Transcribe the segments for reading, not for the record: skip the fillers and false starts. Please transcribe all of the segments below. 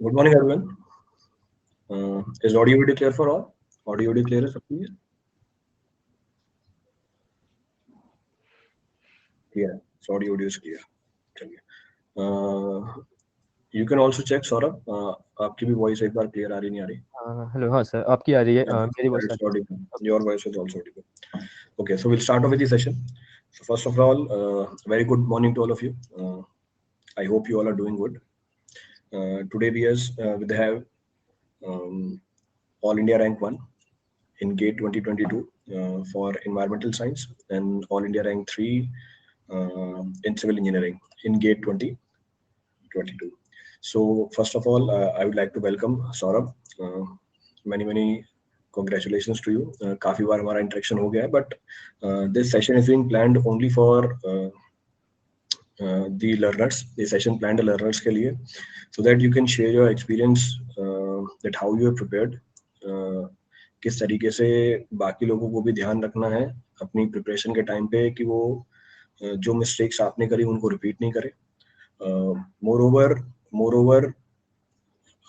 Good morning, everyone. Is audio video clear for all? Audio video clear is clear? Yeah, so audio video is clear. You can also check Saurabh. आपकी भी voice एक बार clear आ रही नहीं आ रही? Hello, हाँ sir, आपकी आ रही है, Yeah, मेरी voice it's audible. Your voice is also audible. Okay, so we'll start off with the session. So first of all, very good morning to all of you. I hope you all are doing good. Today we have All India Rank 1 in GATE 2022 for Environmental Science and All India Rank 3 in Civil Engineering in GATE 2022. So first of all, I would like to welcome Saurabh. Many congratulations to you. काफी बार हमारा interaction हो गया है, but this session is being planned only for the learners. The session planned the learners के लिए, so that you can share your experience that how you are prepared. किस तरीके से बाकी लोगों को भी ध्यान रखना है अपनी प्रिपरेशन के टाइम पे कि वो जो मिस्टेक्स आपने करी उनको रिपीट नहीं करे. मोर ओवर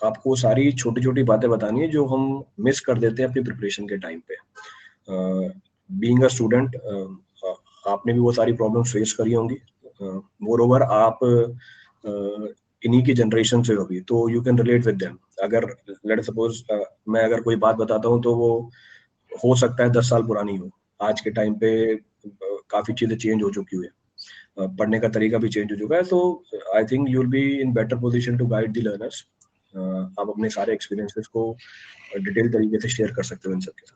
आपको सारी छोटी छोटी बातें बतानी है जो हम मिस कर देते हैं अपनी प्रिपरेशन के टाइम पे. बीइंग अ स्टूडेंट आपने भी वो सारी प्रॉब्लम्स फेस करी होंगी. मोर ओवर आप इन्हीं की जनरेशन से हो अभी, तो you can relate with them. अगर लेट सपोज मैं अगर कोई बात बताता हूँ तो वो हो सकता है 10 साल पुरानी हो. आज के टाइम पे काफी चीजें चेंज हो चुकी हुई है, पढ़ने का तरीका भी चेंज हो चुका है. So I think you will be in better position to guide the learners. आप अपने सारे एक्सपीरियंसेस को डिटेल तरीके से शेयर कर सकते हो इन सबके साथ.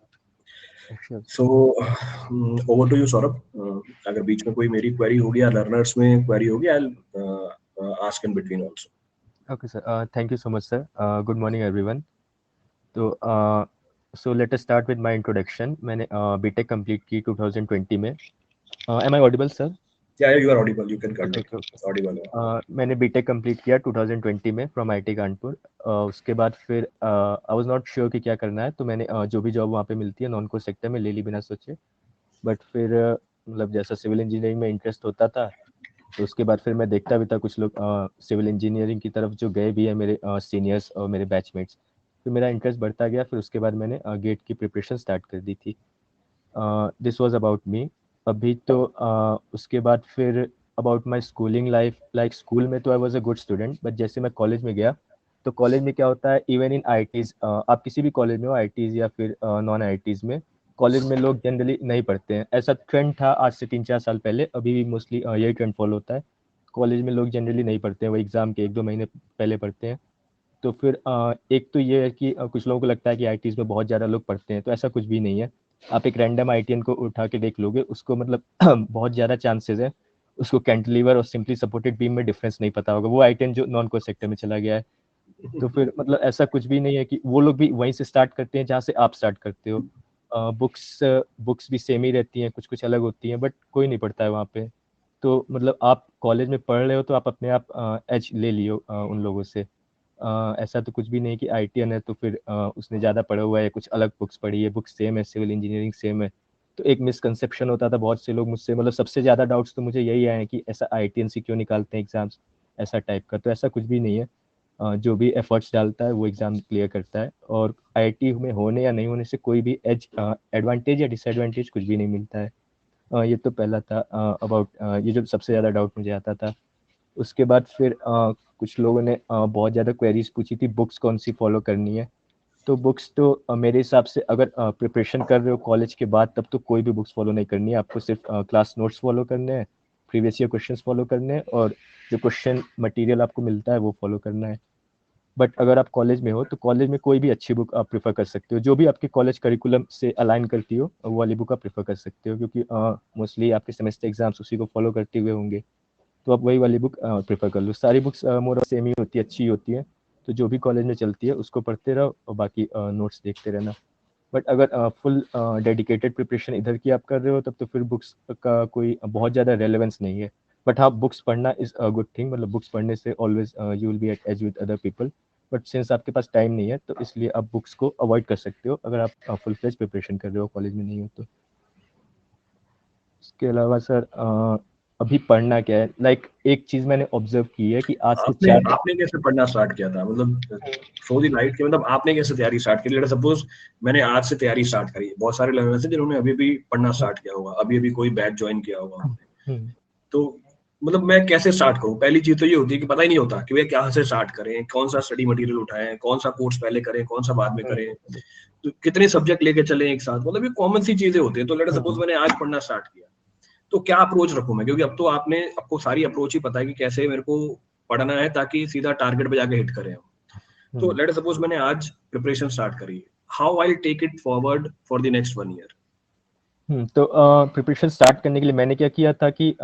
So over to you Saurabh. अगर बीच में कोई मेरी क्वेरी होगी या लर्नर्स में क्वेरी होगी, I will ask in between also. Okay sir, thank you so much sir. Good morning everyone. तो so let us start with my introduction. मैंने बीटेक कंप्लीट की 2020 में. Am I audible sir? Yeah, you are audible. You can continue. Audible. मैंने BTech complete किया 2020 में from IT Kanpur. उसके बाद फिर आई वाज नॉट श्योर कि क्या करना है, तो मैंने जो भी जॉब वहाँ पे मिलती है नॉन कोर सेक्टर में ले ली बिना सोचे. बट फिर मतलब जैसा सिविल इंजीनियरिंग में इंटरेस्ट होता था, तो उसके बाद फिर मैं देखता भी था कुछ लोग सिविल इंजीनियरिंग की तरफ जो गए भी है, मेरे सीनियर्स और मेरे बैचमेट्स. फिर मेरा इंटरेस्ट बढ़ता गया. फिर उसके बाद मैंने गेट की प्रिपरेशन स्टार्ट कर दी थी. This was about me. अभी तो उसके बाद फिर about my schooling life. Like school में तो I was a good student, but जैसे मैं कॉलेज में गया तो कॉलेज में क्या होता है, इवन इन आईटीज, आप किसी भी कॉलेज में हो, आईटीज या फिर नॉन आईटीज में, कॉलेज में लोग जनरली नहीं पढ़ते हैं. ऐसा ट्रेंड था आज से 3-4 साल पहले, अभी भी मोस्टली यही ट्रेंड फॉलो होता है. कॉलेज में लोग जनरली नहीं पढ़ते हैं, वो एग्जाम के 1-2 महीने पहले पढ़ते हैं. तो फिर एक तो ये है कि कुछ लोगों को लगता है कि आईटीज में बहुत ज़्यादा लोग पढ़ते हैं, तो ऐसा कुछ भी नहीं है. आप एक रैंडम आईटीएन को उठा के देख लोगे, उसको मतलब बहुत ज़्यादा चांसेस है उसको कैंटिलीवर और सिंपली सपोर्टेड बीम में डिफरेंस नहीं पता होगा. वो आईटीएन जो नॉन कोर सेक्टर में चला गया है. तो फिर मतलब ऐसा कुछ भी नहीं है कि वो लोग भी वहीं से स्टार्ट करते हैं जहाँ से आप स्टार्ट करते हो. बुक्स भी सेम ही रहती हैं, कुछ कुछ अलग होती हैं, बट कोई नहीं पढ़ता है वहाँ पे. तो मतलब आप कॉलेज में पढ़ रहे हो तो आप अपने आप एज ले लियो उन लोगों से. ऐसा तो कुछ भी नहीं कि आईटीएन है तो फिर उसने ज़्यादा पढ़ा हुआ है, कुछ अलग बुक्स पढ़ी है, बुक्स सेम है, सिविल इंजीनियरिंग सेम है. तो एक मिसकंसेप्शन होता था बहुत से लोग मुझसे, मतलब सबसे ज़्यादा डाउट्स तो मुझे यही आए हैं कि ऐसा आईटीएन से क्यों निकालते हैं एग्जाम्स, ऐसा टाइप का. तो ऐसा कुछ भी नहीं है. जो भी एफर्ट्स डालता है वो एग्ज़ाम क्लियर करता है, और आईटी में होने या नहीं होने से कोई भी एडवांटेज या डिसएडवांटेज कुछ भी नहीं मिलता है. ये तो पहला था अबाउट ये जो सबसे ज़्यादा डाउट मुझे आता था. उसके बाद फिर कुछ लोगों ने बहुत ज़्यादा क्वेरीज पूछी थी बुक्स कौन सी फॉलो करनी है. तो बुक्स तो मेरे हिसाब से अगर प्रिपरेशन कर रहे हो कॉलेज के बाद, तब तो कोई भी बुक्स फॉलो नहीं करनी है. आपको सिर्फ क्लास नोट्स फॉलो करने हैं, प्रीवियस ईयर क्वेश्चंस फॉलो करने हैं, और जो क्वेश्चन मटेरियल आपको मिलता है वो फॉलो करना है. बट अगर आप कॉलेज में हो तो कॉलेज में कोई भी अच्छी बुक आप प्रेफर कर सकते हो, जो भी आपके कॉलेज करिकुलम से अलाइन करती हो वो वाली बुक आप प्रेफर कर सकते हो, क्योंकि मोस्टली आपके सेमेस्टर एग्जाम्स उसी को फॉलो करते हुए होंगे. तो आप वही वाली बुक प्रेफर कर लो. सारी बुक्स मोर सेम ही होती है, अच्छी होती है. तो जो भी कॉलेज में चलती है उसको पढ़ते रहो और बाकी नोट्स देखते रहना. बट अगर फुल डेडिकेटेड प्रिपरेशन इधर की आप कर रहे हो, तब तो फिर बुक्स का कोई बहुत ज़्यादा रेलेवेंस नहीं है. बट हाँ, बुक्स पढ़ना इज़ अ गुड थिंग. मतलब बुक्स पढ़ने से always you will be at edge with other people. But since आपके पास टाइम नहीं है तो इसलिए आप बुक्स को अवॉइड कर सकते हो अगर आप फुल फ्लेज प्रिपरेशन कर रहे हो, कॉलेज में नहीं हो तो. इसके अलावा सर अभी पढ़ना क्या है। लाइक एक चीज मैंने ऑब्जर्व की है कि आज से आपने 4 आपने कैसे पढ़ना स्टार्ट किया था, मतलब थ्रो द लाइट के, मतलब आपने कैसे तैयारी स्टार्ट की? लेट सपोज मैंने आज से तैयारी स्टार्ट करी, बहुत सारे लर्नर्स हैं जिन्होंने अभी भी पढ़ना स्टार्ट किया होगा, अभी अभी कोई बैच ज्वाइन किया होगा आपने, तो मतलब मैं कैसे स्टार्ट करूं? पहली चीज तो ये होती है कि पता ही नहीं होता कि वे कहाँ से स्टार्ट करें, कौन सा स्टडी मटेरियल उठाएं, कौन सा कोर्स पहले करें, कौन सा बाद में करें, तो कितने सब्जेक्ट लेके चले एक साथ, मतलब ये कॉमन सी चीजें होती है। तो लेट सपोज मैंने आज पढ़ना स्टार्ट किया, तो क्या अप्रोच रखूं मैं? क्योंकि अब तो आपको सारी अप्रोच ही पता है कि कैसे मेरे को पढ़ना है ताकि सीधा टारगेट पे जाके हिट करें हम। तो लेट सपोज मैंने आज प्रिपरेशन स्टार्ट करी, how I take it forward for the next 1 year? तो प्रिपरेशन स्टार्ट करने के लिए मैंने क्या किया था कि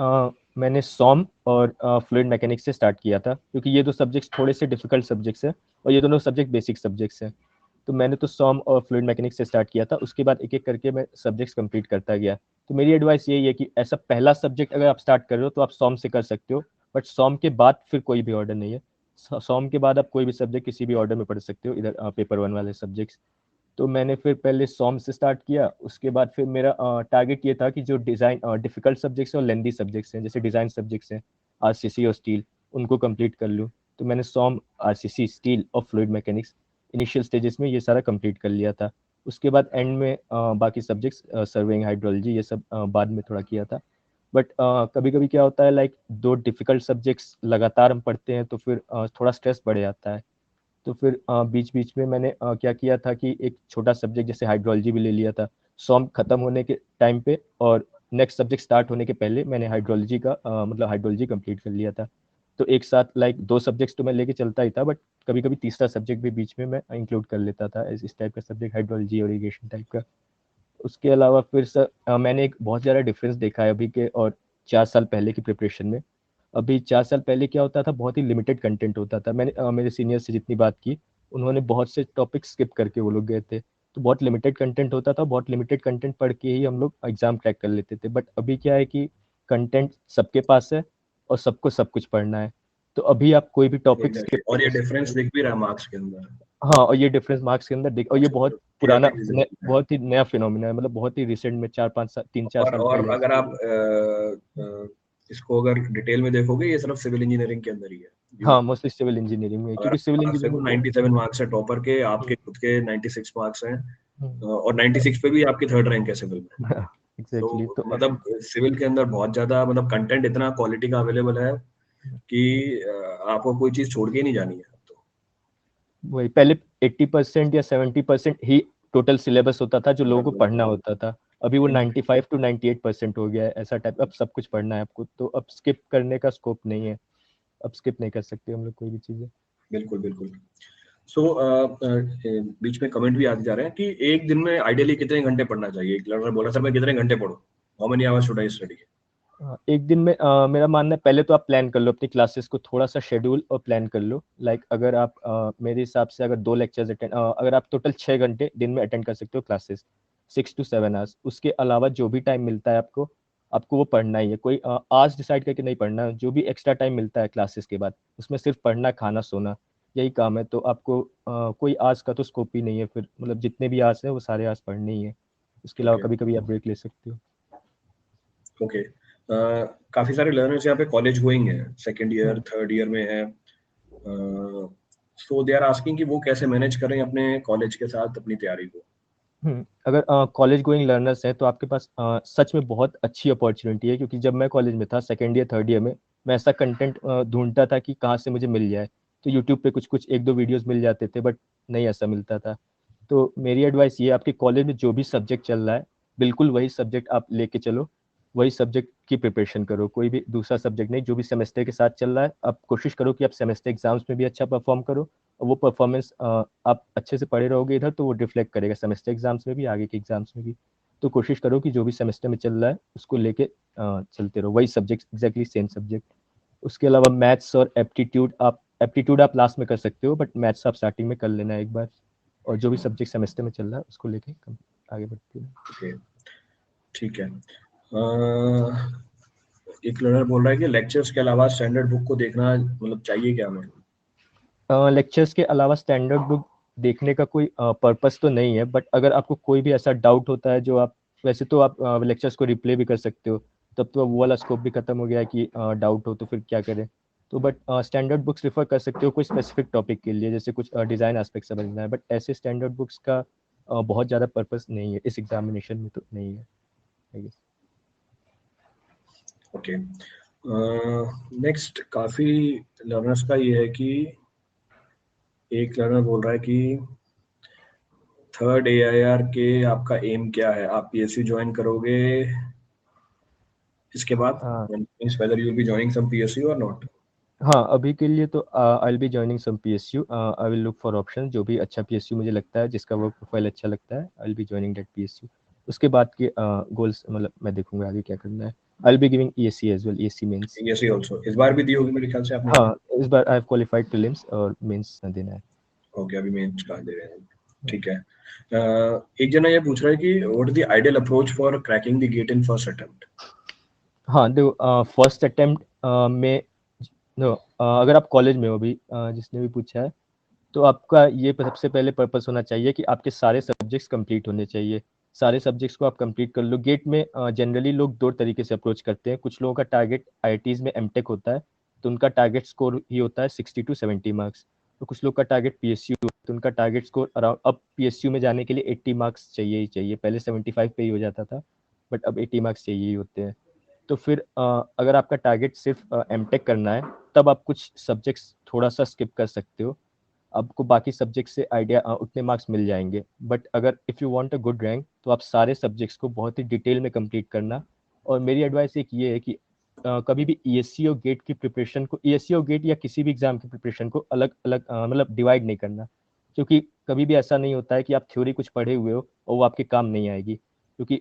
मैंने सॉम और फ्लूइड मैकेनिक्स से स्टार्ट किया था, क्योंकि ये दो सब्जेक्ट्स थोड़े से डिफिकल्ट सब्जेक्ट्स हैं और ये दोनों सब्जेक्ट बेसिक सब्जेक्ट्स हैं। तो मैंने तो सॉम और फ्लूइड मैकेनिक्स से स्टार्ट किया था, उसके बाद एक एक करके मैं सब्जेक्ट्स कंप्लीट करता गया। तो मेरी एडवाइस यही है कि ऐसा पहला सब्जेक्ट अगर आप स्टार्ट कर रहे हो तो आप सॉम से कर सकते हो, बट सॉम के बाद फिर कोई भी ऑर्डर नहीं है। सॉम के बाद आप कोई भी सब्जेक्ट किसी भी ऑर्डर में पढ़ सकते हो, इधर पेपर 1 वाले सब्जेक्ट्स। तो मैंने फिर पहले सॉम से स्टार्ट किया, उसके बाद फिर मेरा टारगेट ये था कि जो डिज़ाइन डिफ़िकल्ट सब्जेक्ट्स हैं और लेंदी सब्जेक्ट्स हैं, जैसे डिज़ाइन सब्जेक्ट्स हैं आरसीसी और स्टील, उनको कंप्लीट कर लूँ। तो मैंने सॉम, आरसीसी, स्टील और फ्लूइड मैकेनिक्स इनिशियल स्टेजेस में ये सारा कंप्लीट कर लिया था। उसके बाद एंड में बाकी सब्जेक्ट्स सर्वेइंग, हाइड्रोलॉजी, ये सब बाद में थोड़ा किया था। बट कभी कभी क्या होता है, लाइक दो डिफ़िकल्ट सब्जेक्ट्स लगातार हम पढ़ते हैं तो फिर थोड़ा स्ट्रेस बढ़ जाता है। तो फिर बीच बीच में मैंने क्या किया था कि एक छोटा सब्जेक्ट जैसे हाइड्रोलॉजी भी ले लिया था सॉम खत्म होने के टाइम पे, और नेक्स्ट सब्जेक्ट स्टार्ट होने के पहले मैंने हाइड्रोलॉजी का मतलब हाइड्रोलॉजी कंप्लीट कर लिया था। तो एक साथ लाइक दो सब्जेक्ट्स तो मैं लेके चलता ही था, बट कभी कभी तीसरा सब्जेक्ट भी बीच में मैं इंक्लूड कर लेता था, इस टाइप का सब्जेक्ट, हाइड्रोलॉजी और इरिगेशन टाइप का। उसके अलावा फिर सर मैंने एक बहुत ज़्यादा डिफरेंस देखा है अभी के और 4 साल पहले की प्रिपरेशन में। अभी 4 साल पहले क्या होता था, बहुत ही लिमिटेड कंटेंट होता था। मैंने मेरे सीनियर से जितनी बात की, उन्होंने बहुत से टॉपिक स्किप करके वो लोग गए थे। तो बहुत लिमिटेड कंटेंट होता था, बहुत लिमिटेड कंटेंट पढ़ के ही हम लोग एग्जाम क्रैक कर लेते थे। बट अभी क्या है कि कंटेंट सबके पास है और सबको सब कुछ पढ़ना है। तो अभी आप कोई भी टॉपिक एग्जैक्टली, स्किप और ये नहीं कर डिफरेंस सकते। दिख भी रहा है मार्क्स के अंदर। हाँ, और ये डिफरेंस मार्क्स के अंदर दिख, और ये बहुत पुराना क्लियरली विजिबल है। बहुत ही नया फिनोमिना है, मतलब बहुत ही रिसेंट में 4-5 साल, 3-4 साल और पहले। अगर आप इसको अगर डिटेल में देखोगे, ये सिर्फ सिविल इंजीनियरिंग के अंदर ही है। हाँ, मोस्टली सिविल इंजीनियरिंग में, अगर क्योंकि सिविल मार्क्स देखो, इंजीनियरिंग 97 मार्क्स है टॉपर के, आपके खुद के 96 मार्क्स हैं, में और 96 पे भी आपकी थर्ड रैंक है सिविल में। तो एग्जैक्टली। तो मतलब सिविल के अंदर बहुत ज्यादा, मतलब कंटेंट इतना क्वालिटी का अवेलेबल है कि आपको कोई चीज छोड़ के ही नहीं जानी है। तो वही पहले 80% या 70% ही टोटल सिलेबस होता था जो लोगों को पढ़ना होता था। अभी वो 95 टू 98% हो गया है, ऐसा टाइप। अब सब कुछ पढ़ना है आपको, तो अब स्किप करने का स्कोप नहीं है। अब स्किप नहीं कर सकते हम लोग कोई भी चीज़ें। बिल्कुल बिल्कुल। सो बीच में कमेंट भी आते जा रहे हैं कि एक दिन में आइडियली कितने घंटे पढ़ना चाहिए? एक लड़का बोला, सर मैं कितने घंटे पढ़ूं? How many hours should I study? एक दिन में मेरा मानना है पहले तो आप प्लान कर लो अपनी क्लासेस को, थोड़ा सा शेड्यूल और प्लान कर लो। लाइक अगर आप मेरे हिसाब से अगर 2 लेक्चर्स अटेंड, अगर आप टोटल 6 घंटे दिन में अटेंड कर सकते हो क्लासेस, 6 to 7 आवर्स, उसके अलावा जो भी टाइम मिलता है आपको आपको वो पढ़ना ही है। कोई आज डिसाइड करके नहीं पढ़ना, जो भी एक्स्ट्रा टाइम मिलता है क्लासेस के बाद उसमें सिर्फ पढ़ना, खाना, सोना, यही काम है। तो आपको कोई आज का तो स्कोप ही नहीं है फिर, मतलब जितने भी आज है वो सारे आज पढ़ने ही है। उसके अलावा ओके कभी कभी आप ब्रेक ले सकते हो। ओके। काफी सारे लर्नर्स यहाँ पे कॉलेज गोइंग है, सेकेंड ईयर हम्म। थर्ड ईयर में है, सो दे आर आस्किंग कि वो कैसे मैनेज करें अपने कॉलेज के साथ अपनी तैयारी को। अगर कॉलेज गोइंग लर्नर्स हैं तो आपके पास सच में बहुत अच्छी अपॉर्चुनिटी है, क्योंकि जब मैं कॉलेज में था सेकेंड ईयर थर्ड ईयर में, मैं ऐसा कंटेंट ढूंढता था कि कहाँ से मुझे मिल जाए। तो यूट्यूब पे कुछ कुछ एक दो वीडियोस मिल जाते थे, बट नहीं ऐसा मिलता था। तो मेरी एडवाइस ये है, आपके कॉलेज में जो भी सब्जेक्ट चल रहा है बिल्कुल वही सब्जेक्ट आप लेके चलो, वही सब्जेक्ट की प्रिपरेशन करो, कोई भी दूसरा सब्जेक्ट नहीं। जो भी सेमेस्टर के साथ चल रहा है आप कोशिश करो कि आप सेमेस्टर एग्जाम्स में भी अच्छा परफॉर्म करो, और वो परफॉर्मेंस आप अच्छे से पढ़े रहोगे इधर तो वो रिफ्लेक्ट करेगा सेमेस्टर एग्जाम्स में भी, आगे के एग्जाम्स में भी। तो कोशिश करो कि जो भी सेमेस्टर में चल रहा है उसको लेके चलते रहो, वही सब्जेक्ट, एग्जैक्टली सेम सब्जेक्ट। उसके अलावा मैथ्स और एप्टीट्यूड आप लास्ट में कर सकते हो, बट मैथ्स आप स्टार्टिंग में कर लेना एक बार, और जो भी सब्जेक्ट सेमेस्टर में चल रहा है उसको लेके आगे बढ़ते हैं। ओके, ठीक है। एक लर्नर बोल रहा है कि लेक्चर्स के अलावा स्टैंडर्ड बुक को देखना मतलब चाहिए क्या हमें? लेक्चर्स के अलावा स्टैंडर्ड बुक देखने का कोई पर्पस तो नहीं है, बट अगर आपको कोई भी ऐसा डाउट होता है जो आप, वैसे तो आप लेक्चर्स को रिप्ले भी कर सकते हो, तब तो वो वाला स्कोप भी खत्म हो गया है कि डाउट हो तो फिर क्या करें। तो बट स्टैंडर्ड बुक्स रेफर कर सकते हो कोई स्पेसिफिक टॉपिक के लिए, जैसे कुछ डिज़ाइन एस्पेक्ट समझना है, बट ऐसे स्टैंडर्ड बुक्स का बहुत ज़्यादा पर्पस नहीं है इस एग्जामिनेशन में, तो नहीं है आई गेस। ओके, नेक्स्ट काफी लर्नर्स का ये है कि एक लर्नर बोल रहा है कि थर्ड AIR के आपका एम क्या है, आप PSU ज्वाइन करोगे इसके बाद, हाँ means whether you will be joining some PSU और नॉट? हाँ, अभी के लिए तो I will be joining some PSU, I will look for option, जो भी अच्छा PSU मुझे लगता है, जिसका वर्क प्रोफाइल अच्छा लगता है, I will be joining that PSU। उसके बाद के गोल्स मतलब मैं देखूंगा आगे क्या करना है। I will be giving ESC as well, ESC mains. PSU also इस बार भी दी होगी मेरे ख्याल से आपने। हाँ, इस बार आई हैव क्वालिफाइड प्रीलिम्स और मेंस देना है। ओके, अभी मेंस का दे रहे हैं, ठीक है। एक जना ये पूछ रहा है कि what is the ideal approach for cracking the get in first attempt? हाँ देखो, फर्स्ट अटेम्प्ट में नो, अगर आप कॉलेज में हो अभी, जिसने भी पूछा है, तो आपका ये सबसे पहले पर्पस होना चाहिए कि आपके सारे सब्जेक्ट्स कंप्लीट होने चाहिए। सारे सब्जेक्ट्स को आप कंप्लीट कर लो। गेट में जनरली लोग दो तरीके से अप्रोच करते हैं। कुछ लोगों का टारगेट IITs में MTech होता है, तो उनका टारगेट स्कोर ही होता है 60 to 70 मार्क्स। तो कुछ लोग का टारगेट PSU, तो उनका टारगेट स्कोर अराउंड, अब PSU में जाने के लिए 80 मार्क्स चाहिए ही चाहिए, पहले 75 पे ही हो जाता था, बट अब 80 मार्क्स चाहिए ही होते हैं। तो फिर अगर आपका टारगेट सिर्फ MTech करना है, तब आप कुछ सब्जेक्ट्स थोड़ा सा स्किप कर सकते हो, आपको बाकी सब्जेक्ट से आइडिया उतने मार्क्स मिल जाएंगे। बट अगर if you want a good rank, तो आप सारे सब्जेक्ट्स को बहुत ही डिटेल में कंप्लीट करना। और मेरी एडवाइस एक ये है कि कभी भी ESC और गेट की प्रिपरेशन को, ESC और गेट या किसी भी एग्जाम की प्रिपरेशन को अलग अलग मतलब डिवाइड नहीं करना, क्योंकि कभी भी ऐसा नहीं होता है कि आप थ्योरी कुछ पढ़े हुए हो और वो आपके काम नहीं आएगी। क्योंकि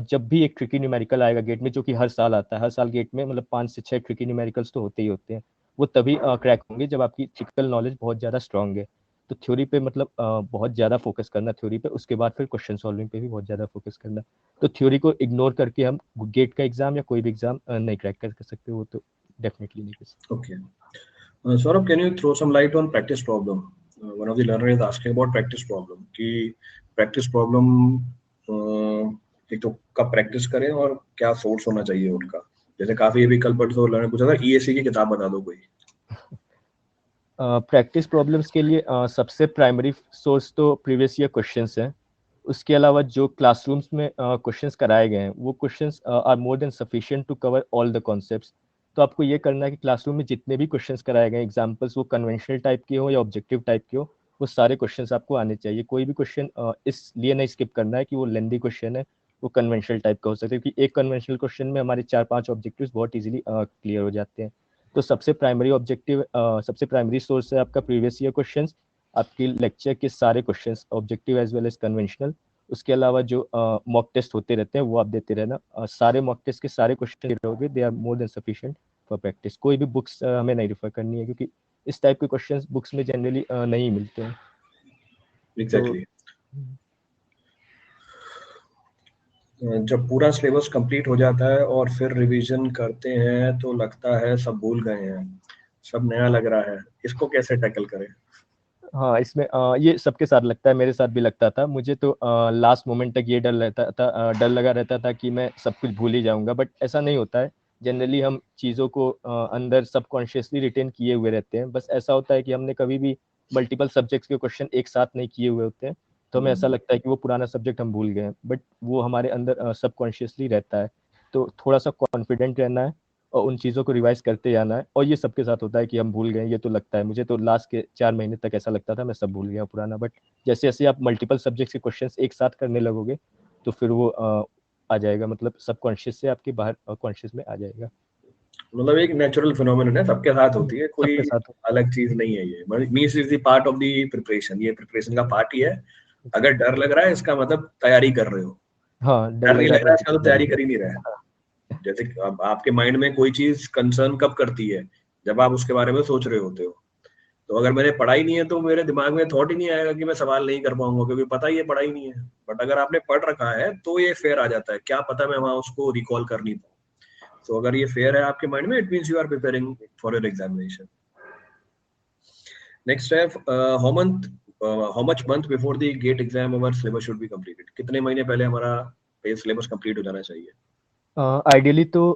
जब भी एक ट्रिकी न्यूमेरिकल आएगा गेट में, जो कि हर साल आता है, हर साल गेट में मतलब 5 से 6 ट्रिकी न्यूमेरिकल्स तो होते ही होते हैं, वो तभी क्रैक होंगे जब आपकी थियोरिटिकल नॉलेज बहुत ज़्यादा स्ट्रांग है। तो थ्योरी पे मतलब बहुत ज़्यादा फोकस करना थ्योरी पे, उसके बाद फिर क्वेश्चन सॉल्विंग पे भी बहुत ज़्यादा फोकस करना। तो थ्योरी को इग्नोर करके हम गेट का एग्जाम या कोई भी एग्जाम नहीं क्रैक कर सकते, वो तो डेफिनेटली नहीं कर सकते। Okay. Saurabh, can you throw some light on practice problem? One of the learner is asking about practice problem कि practice problem एक तो कब प्रैक्टिस करें और क्या सोर्स होना चाहिए उनका। जैसे काफी अभी कल परसों लर्नर पूछा था ESC की किताब बता दो कोई। प्रैक्टिस प्रॉब्लम्स के लिए सबसे प्राइमरी सोर्स तो प्रीवियस ईयर क्वेश्चंस हैं। उसके अलावा जो क्लासरूम्स में क्वेश्चंस कराए गए हैं, वो questions are more than sufficient to cover all the concepts. तो आपको ये करना है कि क्लासरूम में जितने भी क्वेश्चंस कराए गए एग्जाम्पल्स, वो कन्वेंशनल टाइप के हो या ऑब्जेक्टिव टाइप के हो, वो सारे क्वेश्चंस आपको आने चाहिए। कोई भी क्वेश्चन इसलिए नहीं स्किप करना है कि वो लेंदी क्वेश्चन है, वो कन्वेंशनल टाइप का हो सकता है, क्योंकि एक कन्वेंशनल क्वेश्चन में हमारे 4-5 ऑब्जेक्टिव्स बहुत इजीली क्लियर हो जाते हैं। तो सबसे प्राइमरी ऑब्जेक्टिव, सबसे प्राइमरी सोर्स है आपका प्रीवियस ईयर क्वेश्चंस, आपके लेक्चर के सारे questions objective as well as conventional. उसके अलावा जो मॉक टेस्ट होते रहते हैं वो आप देते रहना। सारे मॉक टेस्ट के सारे क्वेश्चन रहोगे, they are more than sufficient for practice. कोई भी बुक्स हमें नहीं रेफर करनी है, क्योंकि इस टाइप के क्वेश्चंस बुक्स में जनरली नहीं मिलते हैं। तो एग्जैक्टली। जब पूरा सिलेबस कंप्लीट हो जाता है और फिर रिवीजन करते हैं तो लगता है सब भूल गए हैं, सब नया लग रहा है, इसको कैसे टैकल करें? हाँ, इसमें ये सबके साथ लगता है, मेरे साथ भी लगता था। मुझे तो लास्ट मोमेंट तक ये डर रहता था, डर लगा रहता था कि मैं सब कुछ भूल ही जाऊंगा, बट ऐसा नहीं होता है। जनरली हम चीज़ों को अंदर सबकॉन्शियसली रिटेन किए हुए रहते हैं। बस ऐसा होता है कि हमने कभी भी मल्टीपल सब्जेक्ट्स के क्वेश्चन एक साथ नहीं किए हुए होते हैं, तो हमें ऐसा लगता है कि वो पुराना सब्जेक्ट हम भूल गए हैं, बट वो हमारे अंदर सबकॉन्शियसली रहता है। तो थोड़ा सा कॉन्फिडेंट रहना है और उन चीज़ों को रिवाइज करते जाना है। और ये सबके साथ होता है कि हम भूल गए, ये तो लगता है। मुझे तो लास्ट के 4 महीने तक ऐसा लगता था मैं सब भूल गया पुराना, बट जैसे जैसे आप मल्टीपल सब्जेक्ट्स के क्वेश्चंस एक साथ करने लगोगे, तो फिर वो आ जाएगा, मतलब सबकॉन्शियस से आपके बाहर कॉन्शियस में आ जाएगा। मतलब एक नेचुरल फिनोमेनन है, सबके साथ होती है, कोई सबके साथ अलग चीज नहीं है ये। Means is the part of the preparation, ये प्रिपरेशन का पार्ट ही है। अगर डर लग रहा है इसका मतलब तैयारी कर रहे हो, हाँ, डर डर लग नहीं रहा लग है रहा है तो इसका तो तैयारी तैयारी कर ही नहीं रहा है। हाँ, जैसे अब आपके माइंड में कोई चीज कंसर्न कब करती है, जब आप उसके बारे में सोच रहे होते हो। तो अगर मैंने पढ़ाई नहीं है तो मेरे दिमाग में थॉट ही नहीं आएगा कि मैं सवाल नहीं कर पाऊंगा, क्योंकि पता ही है पढ़ाई नहीं है। बट अगर आपने पढ़ रखा है तो ये फेयर आ जाता है, क्या पता मैं वहां उसको रिकॉल कर नहीं पाऊँ। तो अगर ये फेयर है आपके माइंड में, it means you are preparing for your examination. Next है how much month before the GATE exam our syllabus should be completed? कितने महीने पहले हमारा सिलेबस कंप्लीट हो जाना चाहिए? आइडियली तो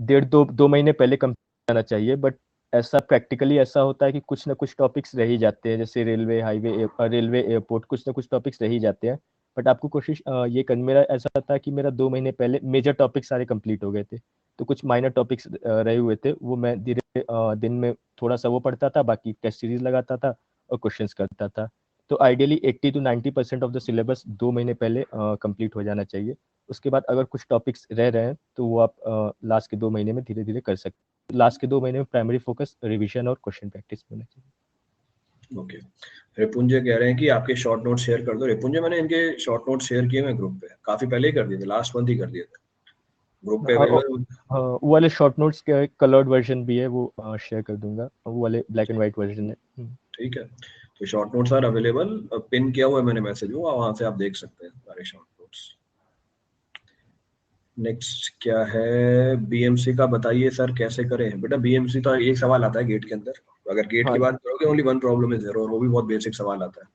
1.5-2 महीने पहले कंप्लीट करना चाहिए, बट ऐसा प्रैक्टिकली ऐसा होता है कि कुछ ना कुछ टॉपिक्स रह ही जाते हैं, जैसे रेलवे, हाईवे, रेलवे, एयरपोर्ट, कुछ ना कुछ टॉपिक्स रह ही जाते हैं। बट आपको कोशिश ये कर, मेरा ऐसा था कि मेरा 2 महीने पहले मेजर टॉपिक सारे कंप्लीट हो गए थे, तो कुछ माइनर टॉपिक्स रहे हुए थे, वो मैं धीरे दिन में थोड़ा सा वो पढ़ता था, बाकी टेस्ट सीरीज लगाता था और क्वेश्चंस करता था। तो ideally 80 to 90% of the syllabus 2 महीने पहले कंप्लीट हो जाना चाहिए। उसके बाद अगर कुछ टॉपिक्स रह रहे हैं तो वो आप लास्ट के 2 महीने में धीरे धीरे कर सकते हैं। लास्ट के 2 महीने में प्राइमरी फोकस रिवीजन और क्वेश्चन प्रैक्टिस होना चाहिए। ओके, रिपुंजय कह रहे हैं कि आपके शॉर्ट नोट शेयर कर दो। रिपुंजय, मैंने इनके शॉर्ट नोट शेयर किए मैं ग्रुप पे, काफी पहले ही कर दिए थे, लास्ट मंथ ही कर दिए थे, ग्रुप पे अवेलेबल। वो वाले शॉर्ट नोट्स के कलर्ड वर्जन भी है, वो शेयर कर दूंगा, वो वाले ब्लैक एंड व्हाइट वर्जन है। ठीक है, तो short notes are available, pin किया हुआ है मैंने मैसेज, वो वहां से आप देख सकते हैं सारे शॉर्ट नोट्स। नेक्स्ट क्या है, बीएमसी का बताइए सर कैसे करें। बेटा बीएमसी तो एक सवाल आता है गेट के अंदर, अगर गेट की बात करोगे only one problem is there, और वो भी बहुत बेसिक सवाल आता है।